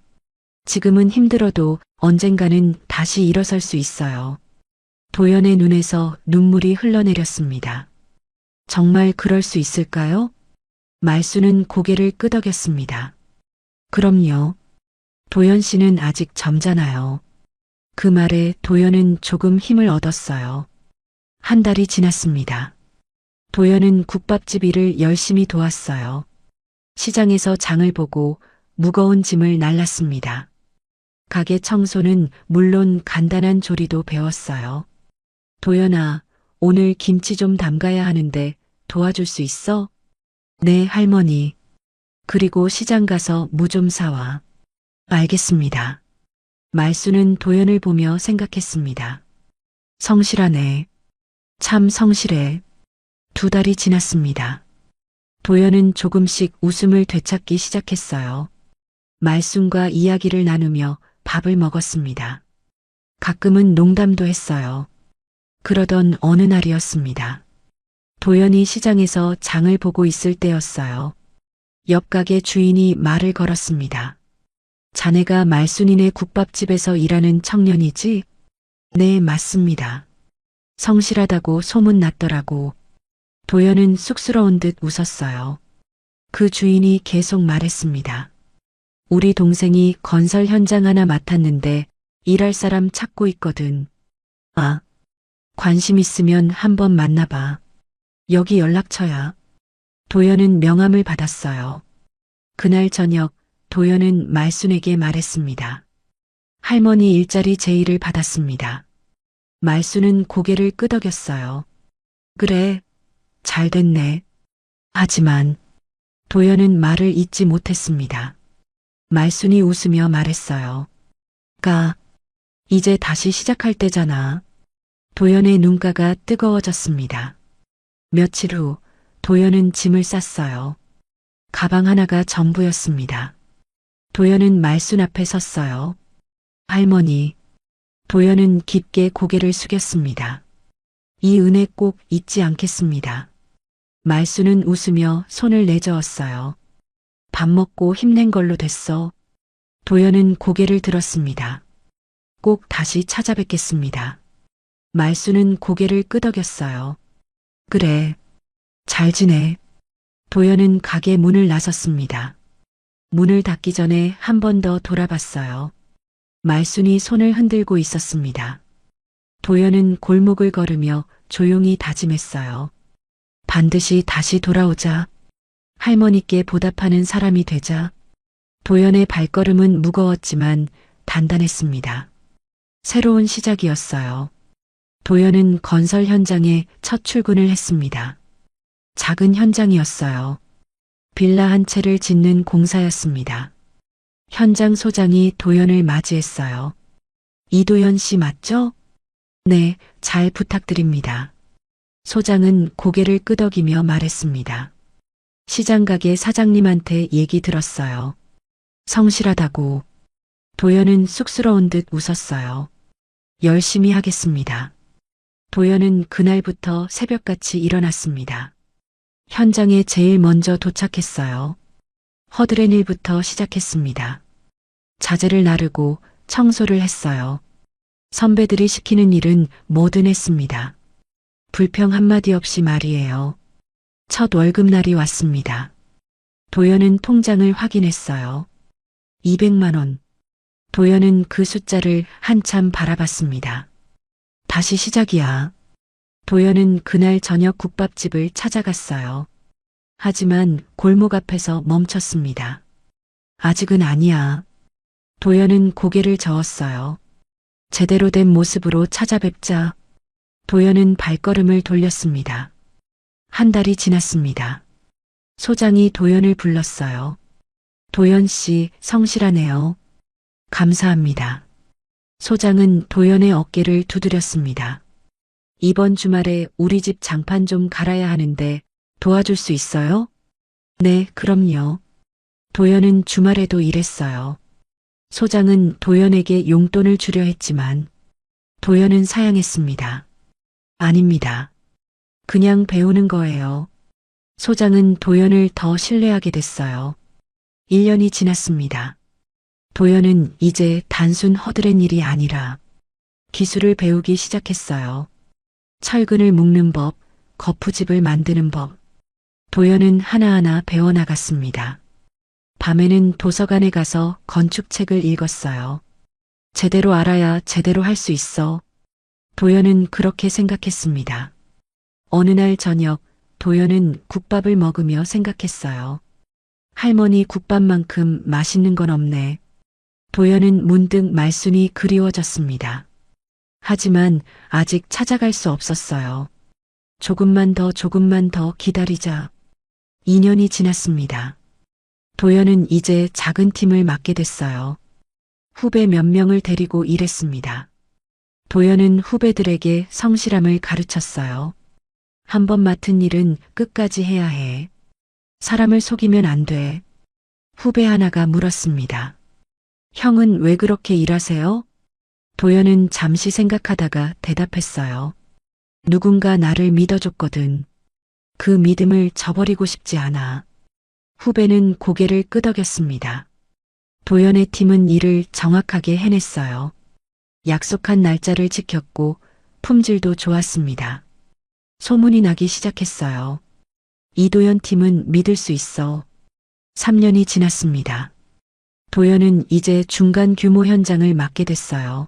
지금은 힘들어도 언젠가는 다시 일어설 수 있어요. 도연의 눈에서 눈물이 흘러내렸습니다. 정말 그럴 수 있을까요? 말순은 고개를 끄덕였습니다. 그럼요. 도연 씨는 아직 젊잖아요. 그 말에 도연은 조금 힘을 얻었어요. 한 달이 지났습니다. 도연은 국밥집 일을 열심히 도왔어요. 시장에서 장을 보고 무거운 짐을 날랐습니다. 가게 청소는 물론 간단한 조리도 배웠어요. 도연아, 오늘 김치 좀 담가야 하는데 도와줄 수 있어? 네, 할머니. 그리고 시장 가서 무 좀 사와. 알겠습니다. 말수는 도연을 보며 생각했습니다. 성실하네. 참 성실해. 2달이 지났습니다. 도연은 조금씩 웃음을 되찾기 시작했어요. 말순과 이야기를 나누며 밥을 먹었습니다. 가끔은 농담도 했어요. 그러던 어느 날이었습니다. 도연이 시장에서 장을 보고 있을 때였어요. 옆 가게 주인이 말을 걸었습니다. 자네가 말순이네 국밥집에서 일하는 청년이지? 네, 맞습니다. 성실하다고 소문났더라고. 도연은 쑥스러운 듯 웃었어요. 그 주인이 계속 말했습니다. 우리 동생이 건설 현장 하나 맡았는데 일할 사람 찾고 있거든. 아, 관심 있으면 한번 만나봐. 여기 연락처야. 도연은 명함을 받았어요. 그날 저녁 도연은 말순에게 말했습니다. 할머니 일자리 제의를 받았습니다. 말순은 고개를 끄덕였어요. 그래, 잘 됐네. 하지만 도연은 말을 잇지 못했습니다. 말순이 웃으며 말했어요. 이제 다시 시작할 때잖아. 도연의 눈가가 뜨거워졌습니다. 며칠 후 도연은 짐을 쌌어요. 가방 하나가 전부였습니다. 도연은 말순 앞에 섰어요. 할머니. 도연은 깊게 고개를 숙였습니다. 이 은혜 꼭 잊지 않겠습니다. 말순은 웃으며 손을 내저었어요. 밥 먹고 힘낸 걸로 됐어. 도연은 고개를 들었습니다. 꼭 다시 찾아뵙겠습니다. 말순은 고개를 끄덕였어요. 그래, 잘 지내. 도연은 가게 문을 나섰습니다. 문을 닫기 전에 한 번 더 돌아봤어요. 말순이 손을 흔들고 있었습니다. 도연은 골목을 걸으며 조용히 다짐했어요. 반드시 다시 돌아오자. 할머니께 보답하는 사람이 되자. 도연의 발걸음은 무거웠지만 단단했습니다. 새로운 시작이었어요. 도연은 건설 현장에 첫 출근을 했습니다. 작은 현장이었어요. 빌라 한 채를 짓는 공사였습니다. 현장 소장이 도연을 맞이했어요. 이도연 씨 맞죠? 네, 잘 부탁드립니다. 소장은 고개를 끄덕이며 말했습니다. 시장 가게 사장님한테 얘기 들었어요. 성실하다고. 도연은 쑥스러운 듯 웃었어요. 열심히 하겠습니다. 도연은 그날부터 새벽같이 일어났습니다. 현장에 제일 먼저 도착했어요. 허드렛 일부터 시작했습니다. 자재를 나르고 청소를 했어요. 선배들이 시키는 일은 뭐든 했습니다. 불평 한마디 없이 말이에요. 첫 월급날이 왔습니다. 도연은 통장을 확인했어요. 200만 원. 도연은 그 숫자를 한참 바라봤습니다. 다시 시작이야. 도연은 그날 저녁 국밥집을 찾아갔어요. 하지만 골목 앞에서 멈췄습니다. 아직은 아니야. 도연은 고개를 저었어요. 제대로 된 모습으로 찾아뵙자. 도연은 발걸음을 돌렸습니다. 한 달이 지났습니다. 소장이 도연을 불렀어요. 도연 씨, 성실하네요. 감사합니다. 소장은 도연의 어깨를 두드렸습니다. 이번 주말에 우리 집 장판 좀 갈아야 하는데 도와줄 수 있어요? 네, 그럼요. 도연은 주말에도 일했어요. 소장은 도연에게 용돈을 주려 했지만 도연은 사양했습니다. 아닙니다. 그냥 배우는 거예요. 소장은 도연을 더 신뢰하게 됐어요. 1년이 지났습니다. 도연은 이제 단순 허드렛 일이 아니라 기술을 배우기 시작했어요. 철근을 묶는 법, 거푸집을 만드는 법. 도연은 하나하나 배워나갔습니다. 밤에는 도서관에 가서 건축책을 읽었어요. 제대로 알아야 제대로 할 수 있어. 도연은 그렇게 생각했습니다. 어느 날 저녁 도연은 국밥을 먹으며 생각했어요. 할머니 국밥만큼 맛있는 건 없네. 도연은 문득 말순이 그리워졌습니다. 하지만 아직 찾아갈 수 없었어요. 조금만 더 기다리자. 2년이 지났습니다. 도연은 이제 작은 팀을 맡게 됐어요. 후배 몇 명을 데리고 일했습니다. 도연은 후배들에게 성실함을 가르쳤어요. 한 번 맡은 일은 끝까지 해야 해. 사람을 속이면 안 돼. 후배 하나가 물었습니다. 형은 왜 그렇게 일하세요? 도연은 잠시 생각하다가 대답했어요. 누군가 나를 믿어줬거든. 그 믿음을 저버리고 싶지 않아. 후배는 고개를 끄덕였습니다. 도연의 팀은 일을 정확하게 해냈어요. 약속한 날짜를 지켰고 품질도 좋았습니다. 소문이 나기 시작했어요. 이도연 팀은 믿을 수 있어. 3년이 지났습니다. 도연은 이제 중간 규모 현장을 맡게 됐어요.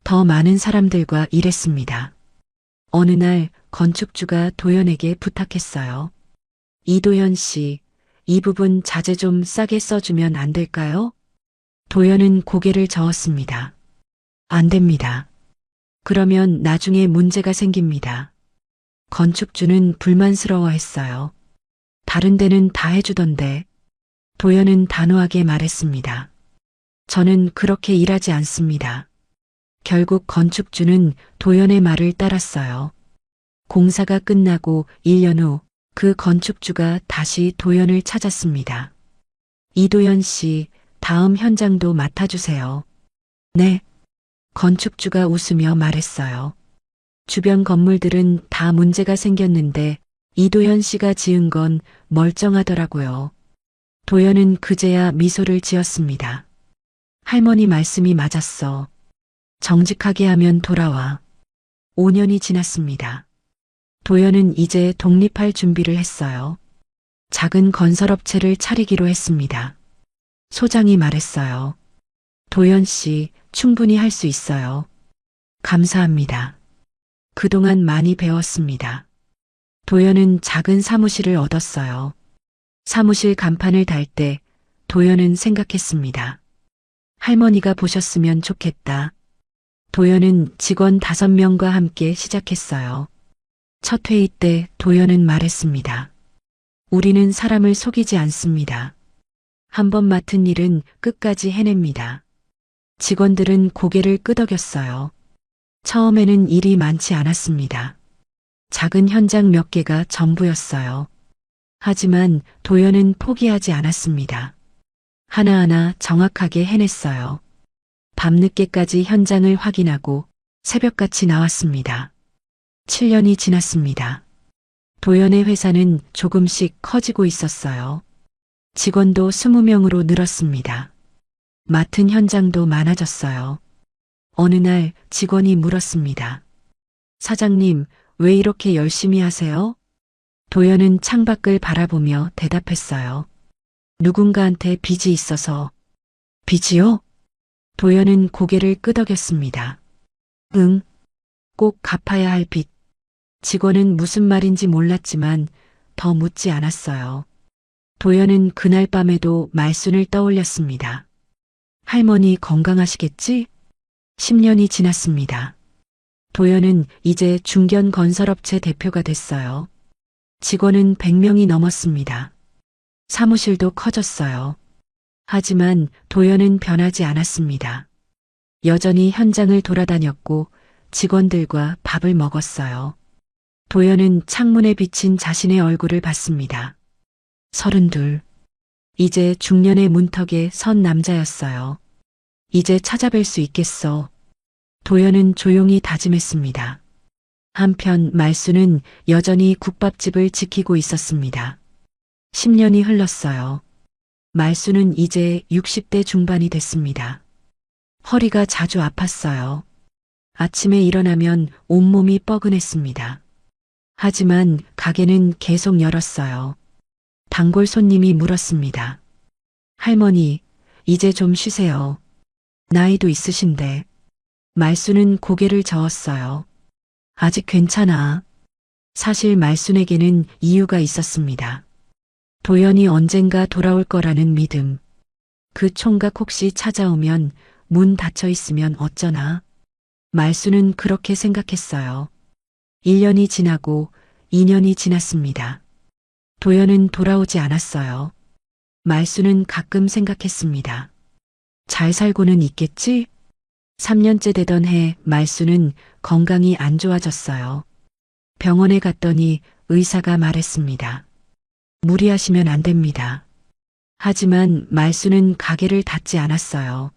더 많은 사람들과 일했습니다. 어느 날 건축주가 도연에게 부탁했어요. 이도연 씨, 이 부분 자재 좀 싸게 써주면 안 될까요? 도연은 고개를 저었습니다. 안 됩니다. 그러면 나중에 문제가 생깁니다. 건축주는 불만스러워했어요. 다른 데는 다 해주던데. 도연은 단호하게 말했습니다. 저는 그렇게 일하지 않습니다. 결국 건축주는 도연의 말을 따랐어요. 공사가 끝나고 1년 후 그 건축주가 다시 도연을 찾았습니다. 이도연 씨, 다음 현장도 맡아주세요. 네. 건축주가 웃으며 말했어요. 주변 건물들은 다 문제가 생겼는데 이도현 씨가 지은 건 멀쩡하더라고요. 도연은 그제야 미소를 지었습니다. 할머니 말씀이 맞았어. 정직하게 하면 돌아와. 5년이 지났습니다. 도연은 이제 독립할 준비를 했어요. 작은 건설업체를 차리기로 했습니다. 소장이 말했어요. 도연 씨, 충분히 할 수 있어요. 감사합니다. 그동안 많이 배웠습니다. 도연은 작은 사무실을 얻었어요. 사무실 간판을 달 때 도연은 생각했습니다. 할머니가 보셨으면 좋겠다. 도연은 직원 5명과 함께 시작했어요. 첫 회의 때 도연은 말했습니다. 우리는 사람을 속이지 않습니다. 한 번 맡은 일은 끝까지 해냅니다. 직원들은 고개를 끄덕였어요. 처음에는 일이 많지 않았습니다. 작은 현장 몇 개가 전부였어요. 하지만 도연은 포기하지 않았습니다. 하나하나 정확하게 해냈어요. 밤늦게까지 현장을 확인하고 새벽같이 나왔습니다. 7년이 지났습니다. 도연의 회사는 조금씩 커지고 있었어요. 직원도 20명으로 늘었습니다. 맡은 현장도 많아졌어요. 어느 날 직원이 물었습니다. 사장님, 왜 이렇게 열심히 하세요? 도연은 창밖을 바라보며 대답했어요. 누군가한테 빚이 있어서. 빚이요? 도연은 고개를 끄덕였습니다. 응, 꼭 갚아야 할 빚. 직원은 무슨 말인지 몰랐지만 더 묻지 않았어요. 도연은 그날 밤에도 말순을 떠올렸습니다. 할머니 건강하시겠지? 10년이 지났습니다. 도연은 이제 중견 건설업체 대표가 됐어요. 직원은 100명이 넘었습니다. 사무실도 커졌어요. 하지만 도연은 변하지 않았습니다. 여전히 현장을 돌아다녔고 직원들과 밥을 먹었어요. 도연은 창문에 비친 자신의 얼굴을 봤습니다. 32. 이제 중년의 문턱에 선 남자였어요. 이제 찾아뵐 수 있겠어. 도연은 조용히 다짐했습니다. 한편 말순은 여전히 국밥집을 지키고 있었습니다. 10년이 흘렀어요. 말순은 이제 60대 중반이 됐습니다. 허리가 자주 아팠어요. 아침에 일어나면 온몸이 뻐근했습니다. 하지만 가게는 계속 열었어요. 단골 손님이 물었습니다. 할머니, 이제 좀 쉬세요. 나이도 있으신데. 말순은 고개를 저었어요. 아직 괜찮아. 사실 말순에게는 이유가 있었습니다. 도연이 언젠가 돌아올 거라는 믿음. 그 총각 혹시 찾아오면 문 닫혀 있으면 어쩌나. 말순은 그렇게 생각했어요. 1년이 지나고 2년이 지났습니다. 도연은 돌아오지 않았어요. 말순은 가끔 생각했습니다. 잘 살고는 있겠지? 3년째 되던 해 말순은 건강이 안 좋아졌어요. 병원에 갔더니 의사가 말했습니다. 무리하시면 안 됩니다. 하지만 말순은 가게를 닫지 않았어요.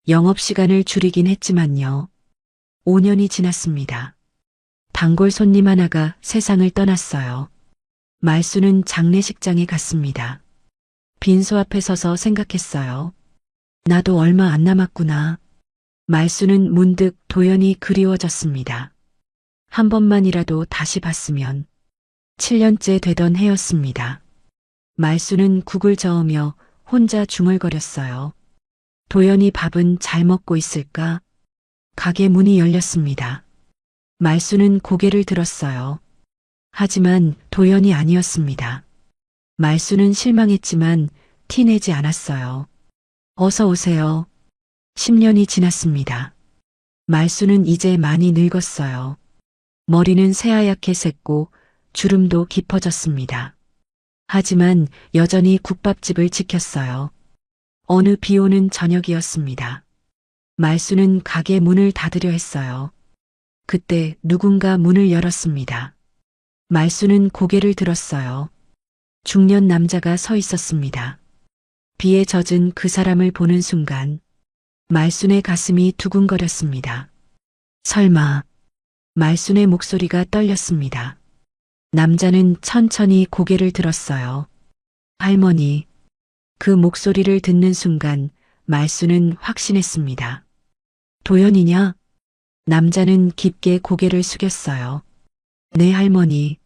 영업시간을 줄이긴 했지만요. 5년이 지났습니다. 단골 손님 하나가 세상을 떠났어요. 말순은 장례식장에 갔습니다. 빈소 앞에 서서 생각했어요. 나도 얼마 안 남았구나. 말순은 문득 도연이 그리워졌습니다. 한 번만이라도 다시 봤으면. 7년째 되던 해였습니다. 말순은 국을 저으며 혼자 중얼거렸어요. 도연이 밥은 잘 먹고 있을까? 가게 문이 열렸습니다. 말순은 고개를 들었어요. 하지만 도연이 아니었습니다. 말순은 실망했지만 티내지 않았어요. 어서 오세요. 10년이 지났습니다. 말순은 이제 많이 늙었어요. 머리는 새하얗게 샜고 주름도 깊어졌습니다. 하지만 여전히 국밥집을 지켰어요. 어느 비 오는 저녁이었습니다. 말순은 가게 문을 닫으려 했어요. 그때 누군가 문을 열었습니다. 말순은 고개를 들었어요. 중년 남자가 서 있었습니다. 비에 젖은 그 사람을 보는 순간 말순의 가슴이 두근거렸습니다. 설마. 말순의 목소리가 떨렸습니다. 남자는 천천히 고개를 들었어요. 할머니. 그 목소리를 듣는 순간 말순은 확신했습니다. 도연이냐? 남자는 깊게 고개를 숙였어요. 네, 할머니.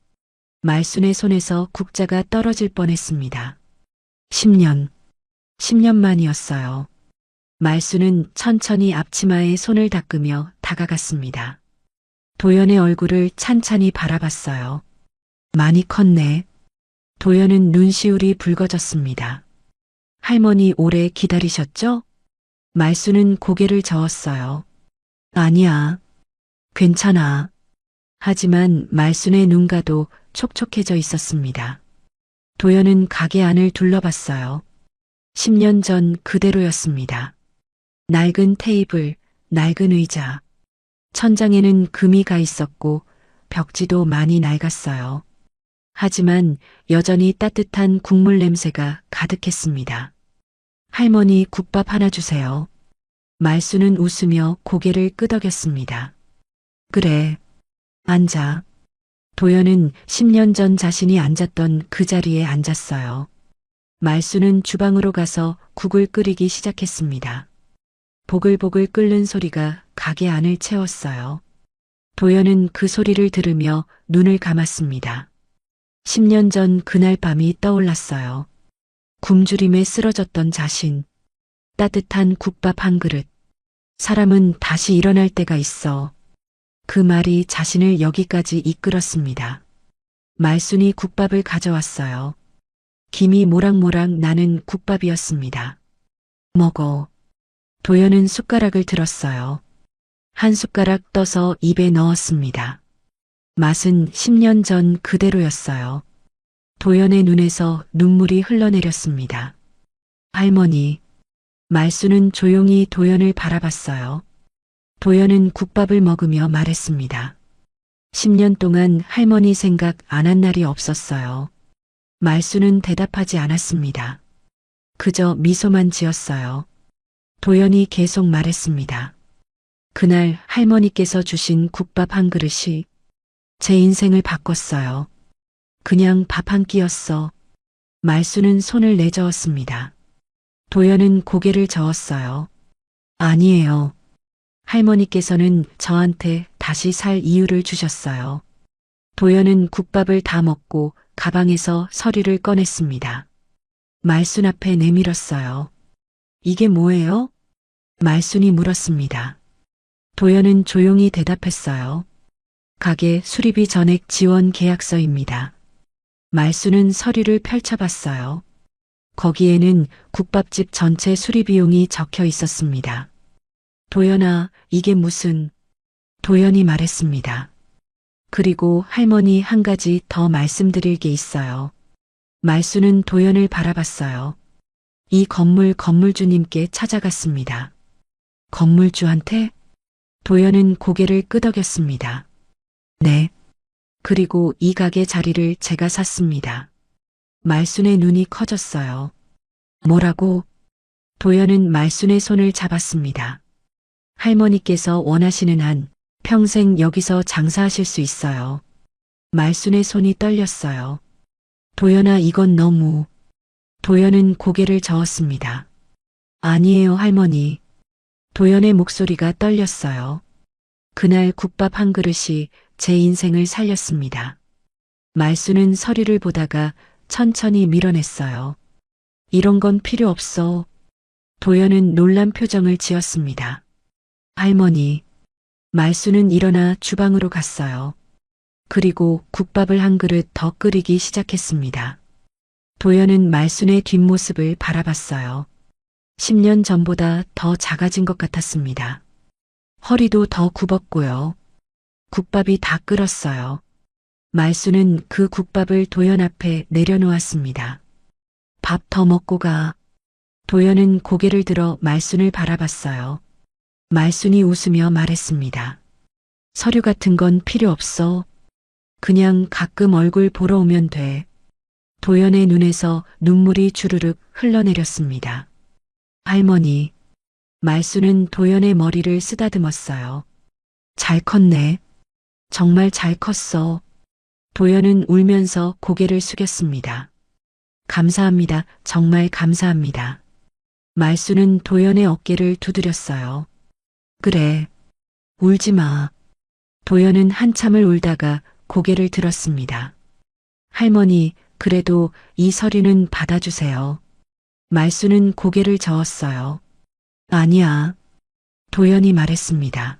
말순의 손에서 국자가 떨어질 뻔했습니다. 10년 만이었어요. 말순은 천천히 앞치마에 손을 닦으며 다가갔습니다. 도연의 얼굴을 찬찬히 바라봤어요. 많이 컸네. 도연은 눈시울이 붉어졌습니다. 할머니 오래 기다리셨죠? 말순은 고개를 저었어요. 아니야. 괜찮아. 하지만 말순의 눈가도 촉촉해져 있었습니다. 도연은 가게 안을 둘러봤어요. 10년 전 그대로였습니다. 낡은 테이블, 낡은 의자. 천장에는 금이 가 있었고 벽지도 많이 낡았어요. 하지만 여전히 따뜻한 국물 냄새가 가득했습니다. 할머니 국밥 하나 주세요. 말순은 웃으며 고개를 끄덕였습니다. 그래. 앉아. 도연은 10년 전 자신이 앉았던 그 자리에 앉았어요. 말순은 주방으로 가서 국을 끓이기 시작했습니다. 보글보글 끓는 소리가 가게 안을 채웠어요. 도연은 그 소리를 들으며 눈을 감았습니다. 10년 전 그날 밤이 떠올랐어요. 굶주림에 쓰러졌던 자신, 따뜻한 국밥 한 그릇. 사람은 다시 일어날 때가 있어. 그 말이 자신을 여기까지 이끌었습니다. 말순이 국밥을 가져왔어요. 김이 모락모락 나는 국밥이었습니다. 먹어. 도연은 숟가락을 들었어요. 한 숟가락 떠서 입에 넣었습니다. 맛은 10년 전 그대로였어요. 도연의 눈에서 눈물이 흘러내렸습니다. 할머니. 말순은 조용히 도연을 바라봤어요. 도연은 국밥을 먹으며 말했습니다. 10년 동안 할머니 생각 안 한 날이 없었어요. 말순은 대답하지 않았습니다. 그저 미소만 지었어요. 도연이 계속 말했습니다. 그날 할머니께서 주신 국밥 한 그릇이 제 인생을 바꿨어요. 그냥 밥 한 끼였어. 말순은 손을 내저었습니다. 도연은 고개를 저었어요. 아니에요. 할머니께서는 저한테 다시 살 이유를 주셨어요. 도연은 국밥을 다 먹고 가방에서 서류를 꺼냈습니다. 말순 앞에 내밀었어요. 이게 뭐예요? 말순이 물었습니다. 도연은 조용히 대답했어요. 가게 수리비 전액 지원 계약서입니다. 말순은 서류를 펼쳐봤어요. 거기에는 국밥집 전체 수리 비용이 적혀 있었습니다. 도연아, 이게 무슨... 도연이 말했습니다. 그리고 할머니 한 가지 더 말씀드릴 게 있어요. 말순은 도연을 바라봤어요. 이 건물주님께 찾아갔습니다. 건물주한테? 도연은 고개를 끄덕였습니다. 네. 그리고 이 가게 자리를 제가 샀습니다. 말순의 눈이 커졌어요. 뭐라고? 도연은 말순의 손을 잡았습니다. 할머니께서 원하시는 한 평생 여기서 장사하실 수 있어요. 말순의 손이 떨렸어요. 도연아, 이건 너무... 도연은 고개를 저었습니다. 아니에요, 할머니. 도연의 목소리가 떨렸어요. 그날 국밥 한 그릇이 제 인생을 살렸습니다. 말순은 서류를 보다가 천천히 밀어냈어요. 이런 건 필요 없어. 도연은 놀란 표정을 지었습니다. 할머니. 말순은 일어나 주방으로 갔어요. 그리고 국밥을 한 그릇 더 끓이기 시작했습니다. 도연은 말순의 뒷모습을 바라봤어요. 10년 전보다 더 작아진 것 같았습니다. 허리도 더 굽었고요. 국밥이 다 끓었어요. 말순은 그 국밥을 도연 앞에 내려놓았습니다. 밥 더 먹고 가. 도연은 고개를 들어 말순을 바라봤어요. 말순이 웃으며 말했습니다. 서류 같은 건 필요 없어. 그냥 가끔 얼굴 보러 오면 돼. 도연의 눈에서 눈물이 주르륵 흘러내렸습니다. 할머니. 말순은 도연의 머리를 쓰다듬었어요. 잘 컸네. 정말 잘 컸어. 도연은 울면서 고개를 숙였습니다. 감사합니다. 정말 감사합니다. 말순은 도연의 어깨를 두드렸어요. 그래. 울지 마. 도연은 한참을 울다가 고개를 들었습니다. 할머니, 그래도 이 서류는 받아주세요. 말순은 고개를 저었어요. 아니야. 도연이 말했습니다.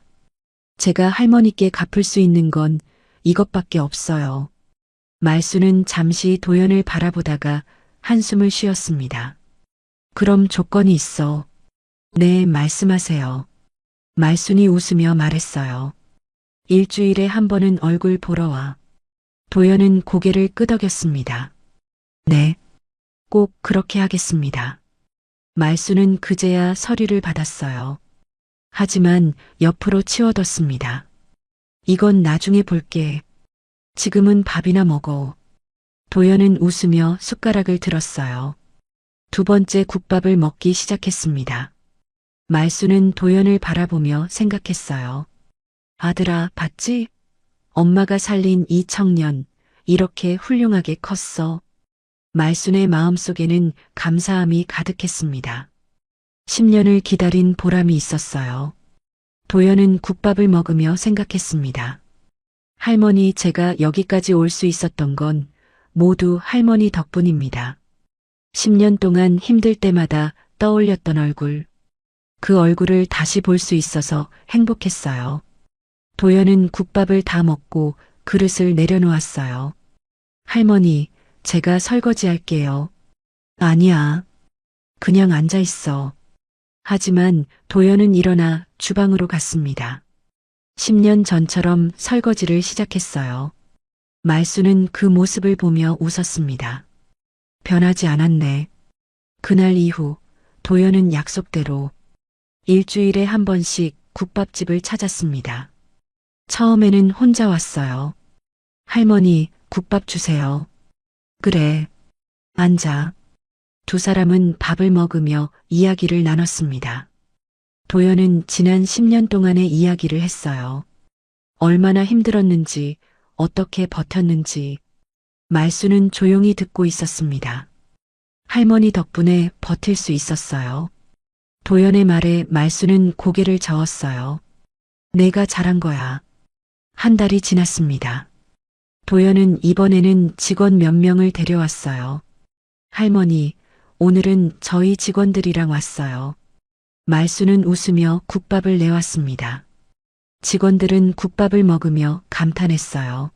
제가 할머니께 갚을 수 있는 건 이것밖에 없어요. 말순은 잠시 도연을 바라보다가 한숨을 쉬었습니다. 그럼 조건이 있어. 네, 말씀하세요. 말순이 웃으며 말했어요. 일주일에 한 번은 얼굴 보러 와. 도연은 고개를 끄덕였습니다. 네, 꼭 그렇게 하겠습니다. 말순은 그제야 서류를 받았어요. 하지만 옆으로 치워뒀습니다. 이건 나중에 볼게. 지금은 밥이나 먹어. 도연은 웃으며 숟가락을 들었어요. 두 번째 국밥을 먹기 시작했습니다. 말순은 도연을 바라보며 생각했어요. 아들아, 봤지? 엄마가 살린 이 청년, 이렇게 훌륭하게 컸어. 말순의 마음속에는 감사함이 가득했습니다. 10년을 기다린 보람이 있었어요. 도연은 국밥을 먹으며 생각했습니다. 할머니, 제가 여기까지 올 수 있었던 건 모두 할머니 덕분입니다. 10년 동안 힘들 때마다 떠올렸던 얼굴. 그 얼굴을 다시 볼 수 있어서 행복했어요. 도연은 국밥을 다 먹고 그릇을 내려놓았어요. 할머니, 제가 설거지 할게요. 아니야. 그냥 앉아 있어. 하지만 도연은 일어나 주방으로 갔습니다. 10년 전처럼 설거지를 시작했어요. 말순은 그 모습을 보며 웃었습니다. 변하지 않았네. 그날 이후 도연은 약속대로 일주일에 한 번씩 국밥집을 찾았습니다. 처음에는 혼자 왔어요. 할머니, 국밥 주세요. 그래. 앉아. 두 사람은 밥을 먹으며 이야기를 나눴습니다. 도연은 지난 10년 동안의 이야기를 했어요. 얼마나 힘들었는지, 어떻게 버텼는지. 말순은 조용히 듣고 있었습니다. 할머니 덕분에 버틸 수 있었어요. 도연의 말에 말순은 고개를 저었어요. 내가 잘한 거야. 한 달이 지났습니다. 도연은 이번에는 직원 몇 명을 데려왔어요. 할머니, 오늘은 저희 직원들이랑 왔어요. 말수는 웃으며 국밥을 내왔습니다. 직원들은 국밥을 먹으며 감탄했어요.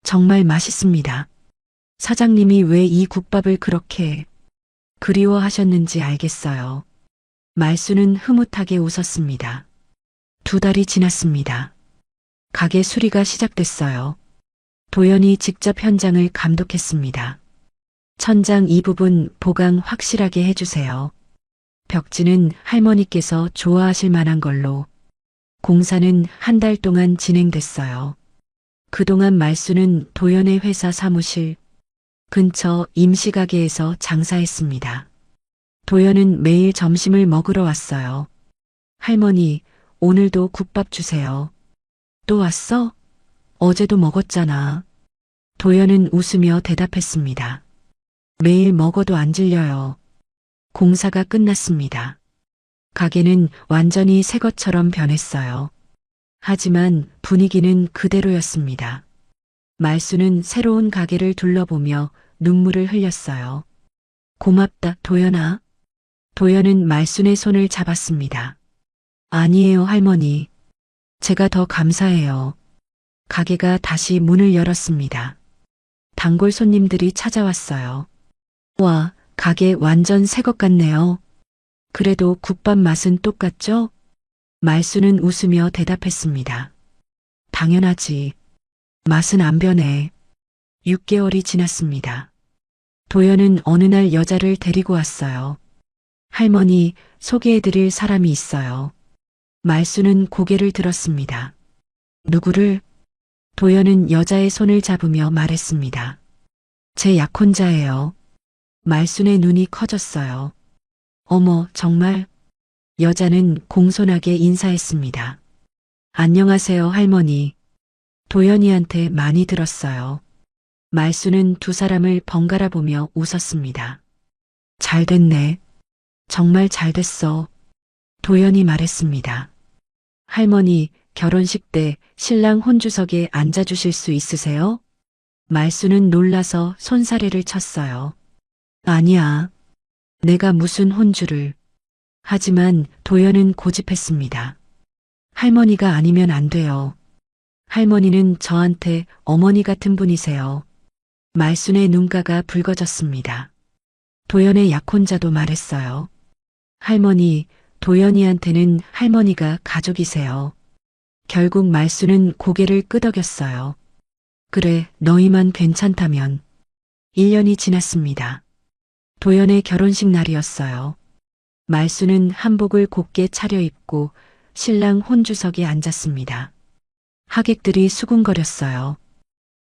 정말 맛있습니다. 사장님이 왜 이 국밥을 그렇게 그리워하셨는지 알겠어요. 말수는 흐뭇하게 웃었습니다. 2달이 지났습니다. 가게 수리가 시작됐어요. 도연이 직접 현장을 감독했습니다. 천장 이 부분 보강 확실하게 해주세요. 벽지는 할머니께서 좋아하실 만한 걸로. 공사는 1달 동안 진행됐어요. 그동안 말수는 도연의 회사 사무실 근처 임시가게에서 장사했습니다. 도연은 매일 점심을 먹으러 왔어요. 할머니, 오늘도 국밥 주세요. 또 왔어? 어제도 먹었잖아. 도연은 웃으며 대답했습니다. 매일 먹어도 안 질려요. 공사가 끝났습니다. 가게는 완전히 새 것처럼 변했어요. 하지만 분위기는 그대로였습니다. 말수는 새로운 가게를 둘러보며 눈물을 흘렸어요. 고맙다, 도연아. 도연은 말순의 손을 잡았습니다. 아니에요, 할머니. 제가 더 감사해요. 가게가 다시 문을 열었습니다. 단골 손님들이 찾아왔어요. 와, 가게 완전 새 것 같네요. 그래도 국밥 맛은 똑같죠? 말수는 웃으며 대답했습니다. 당연하지. 맛은 안 변해. 6개월이 지났습니다. 도연은 어느 날 여자를 데리고 왔어요. 할머니, 소개해드릴 사람이 있어요. 말수는 고개를 들었습니다. 누구를? 도연은 여자의 손을 잡으며 말했습니다. 제 약혼자예요. 말순의 눈이 커졌어요. 어머, 정말? 여자는 공손하게 인사했습니다. 안녕하세요, 할머니. 도연이한테 많이 들었어요. 말수는 2 사람을 번갈아 보며 웃었습니다. 잘 됐네. 정말 잘 됐어. 도연이 말했습니다. 할머니, 결혼식 때 신랑 혼주석에 앉아주실 수 있으세요? 말수는 놀라서 손사래를 쳤어요. 아니야. 내가 무슨 혼주를. 하지만 도연은 고집했습니다. 할머니가 아니면 안 돼요. 할머니는 저한테 어머니 같은 분이세요. 말순의 눈가가 붉어졌습니다. 도연의 약혼자도 말했어요. 할머니, 도연이한테는 할머니가 가족이세요. 결국 말순은 고개를 끄덕였어요. 그래, 너희만 괜찮다면. 1년이 지났습니다. 도연의 결혼식 날이었어요. 말순은 한복을 곱게 차려입고 신랑 혼주석에 앉았습니다. 하객들이 수군거렸어요.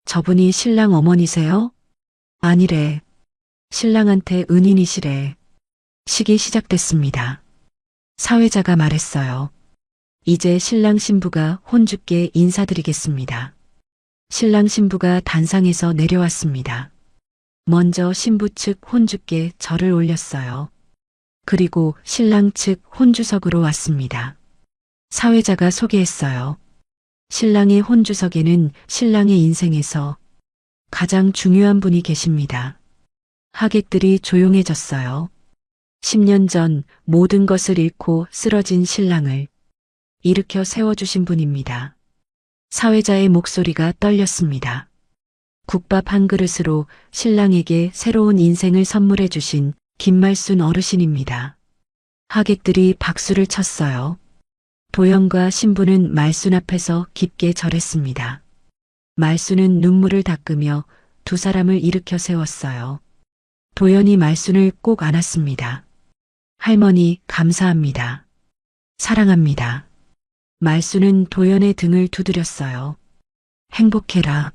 저분이 신랑 어머니세요? 아니래. 신랑한테 은인이시래. 식이 시작됐습니다. 사회자가 말했어요. 이제 신랑 신부가 혼주께 인사드리겠습니다. 신랑 신부가 단상에서 내려왔습니다. 먼저 신부 측 혼주께 절을 올렸어요. 그리고 신랑 측 혼주석으로 왔습니다. 사회자가 소개했어요. 신랑의 혼주석에는 신랑의 인생에서 가장 중요한 분이 계십니다. 하객들이 조용해졌어요. 10년 전 모든 것을 잃고 쓰러진 신랑을 일으켜 세워주신 분입니다. 사회자의 목소리가 떨렸습니다. 국밥 한 그릇으로 신랑에게 새로운 인생을 선물해 주신 김말순 어르신입니다. 하객들이 박수를 쳤어요. 도연과 신부는 말순 앞에서 깊게 절했습니다. 말순은 눈물을 닦으며 2 사람을 일으켜 세웠어요. 도연이 말순을 꼭 안았습니다. 할머니, 감사합니다. 사랑합니다. 말순은 도연의 등을 두드렸어요. 행복해라.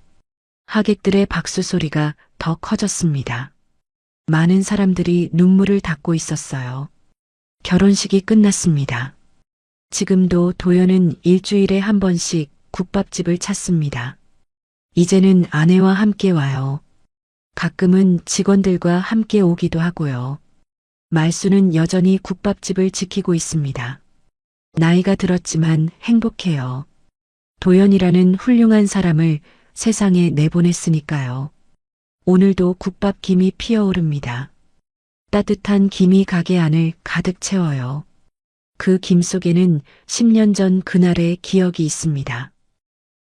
하객들의 박수 소리가 더 커졌습니다. 많은 사람들이 눈물을 닦고 있었어요. 결혼식이 끝났습니다. 지금도 도연은 일주일에 한 번씩 국밥집을 찾습니다. 이제는 아내와 함께 와요. 가끔은 직원들과 함께 오기도 하고요. 말수는 여전히 국밥집을 지키고 있습니다. 나이가 들었지만 행복해요. 도연이라는 훌륭한 사람을 세상에 내보냈으니까요. 오늘도 국밥 김이 피어오릅니다. 따뜻한 김이 가게 안을 가득 채워요. 그 김 속에는 10년 전 그날의 기억이 있습니다.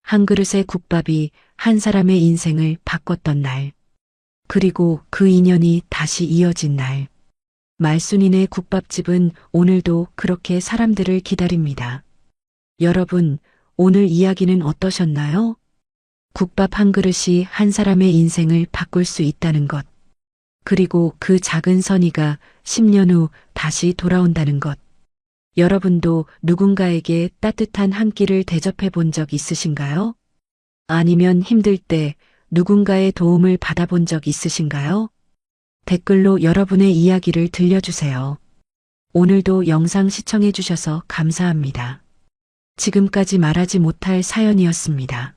한 그릇의 국밥이 한 사람의 인생을 바꿨던 날. 그리고 그 인연이 다시 이어진 날. 말순이네 국밥집은 오늘도 그렇게 사람들을 기다립니다. 여러분, 오늘 이야기는 어떠셨나요? 국밥 한 그릇이 한 사람의 인생을 바꿀 수 있다는 것. 그리고 그 작은 선의가 10년 후 다시 돌아온다는 것. 여러분도 누군가에게 따뜻한 한 끼를 대접해 본 적 있으신가요? 아니면 힘들 때 누군가의 도움을 받아본 적 있으신가요? 댓글로 여러분의 이야기를 들려주세요. 오늘도 영상 시청해 주셔서 감사합니다. 지금까지 말하지 못할 사연이었습니다.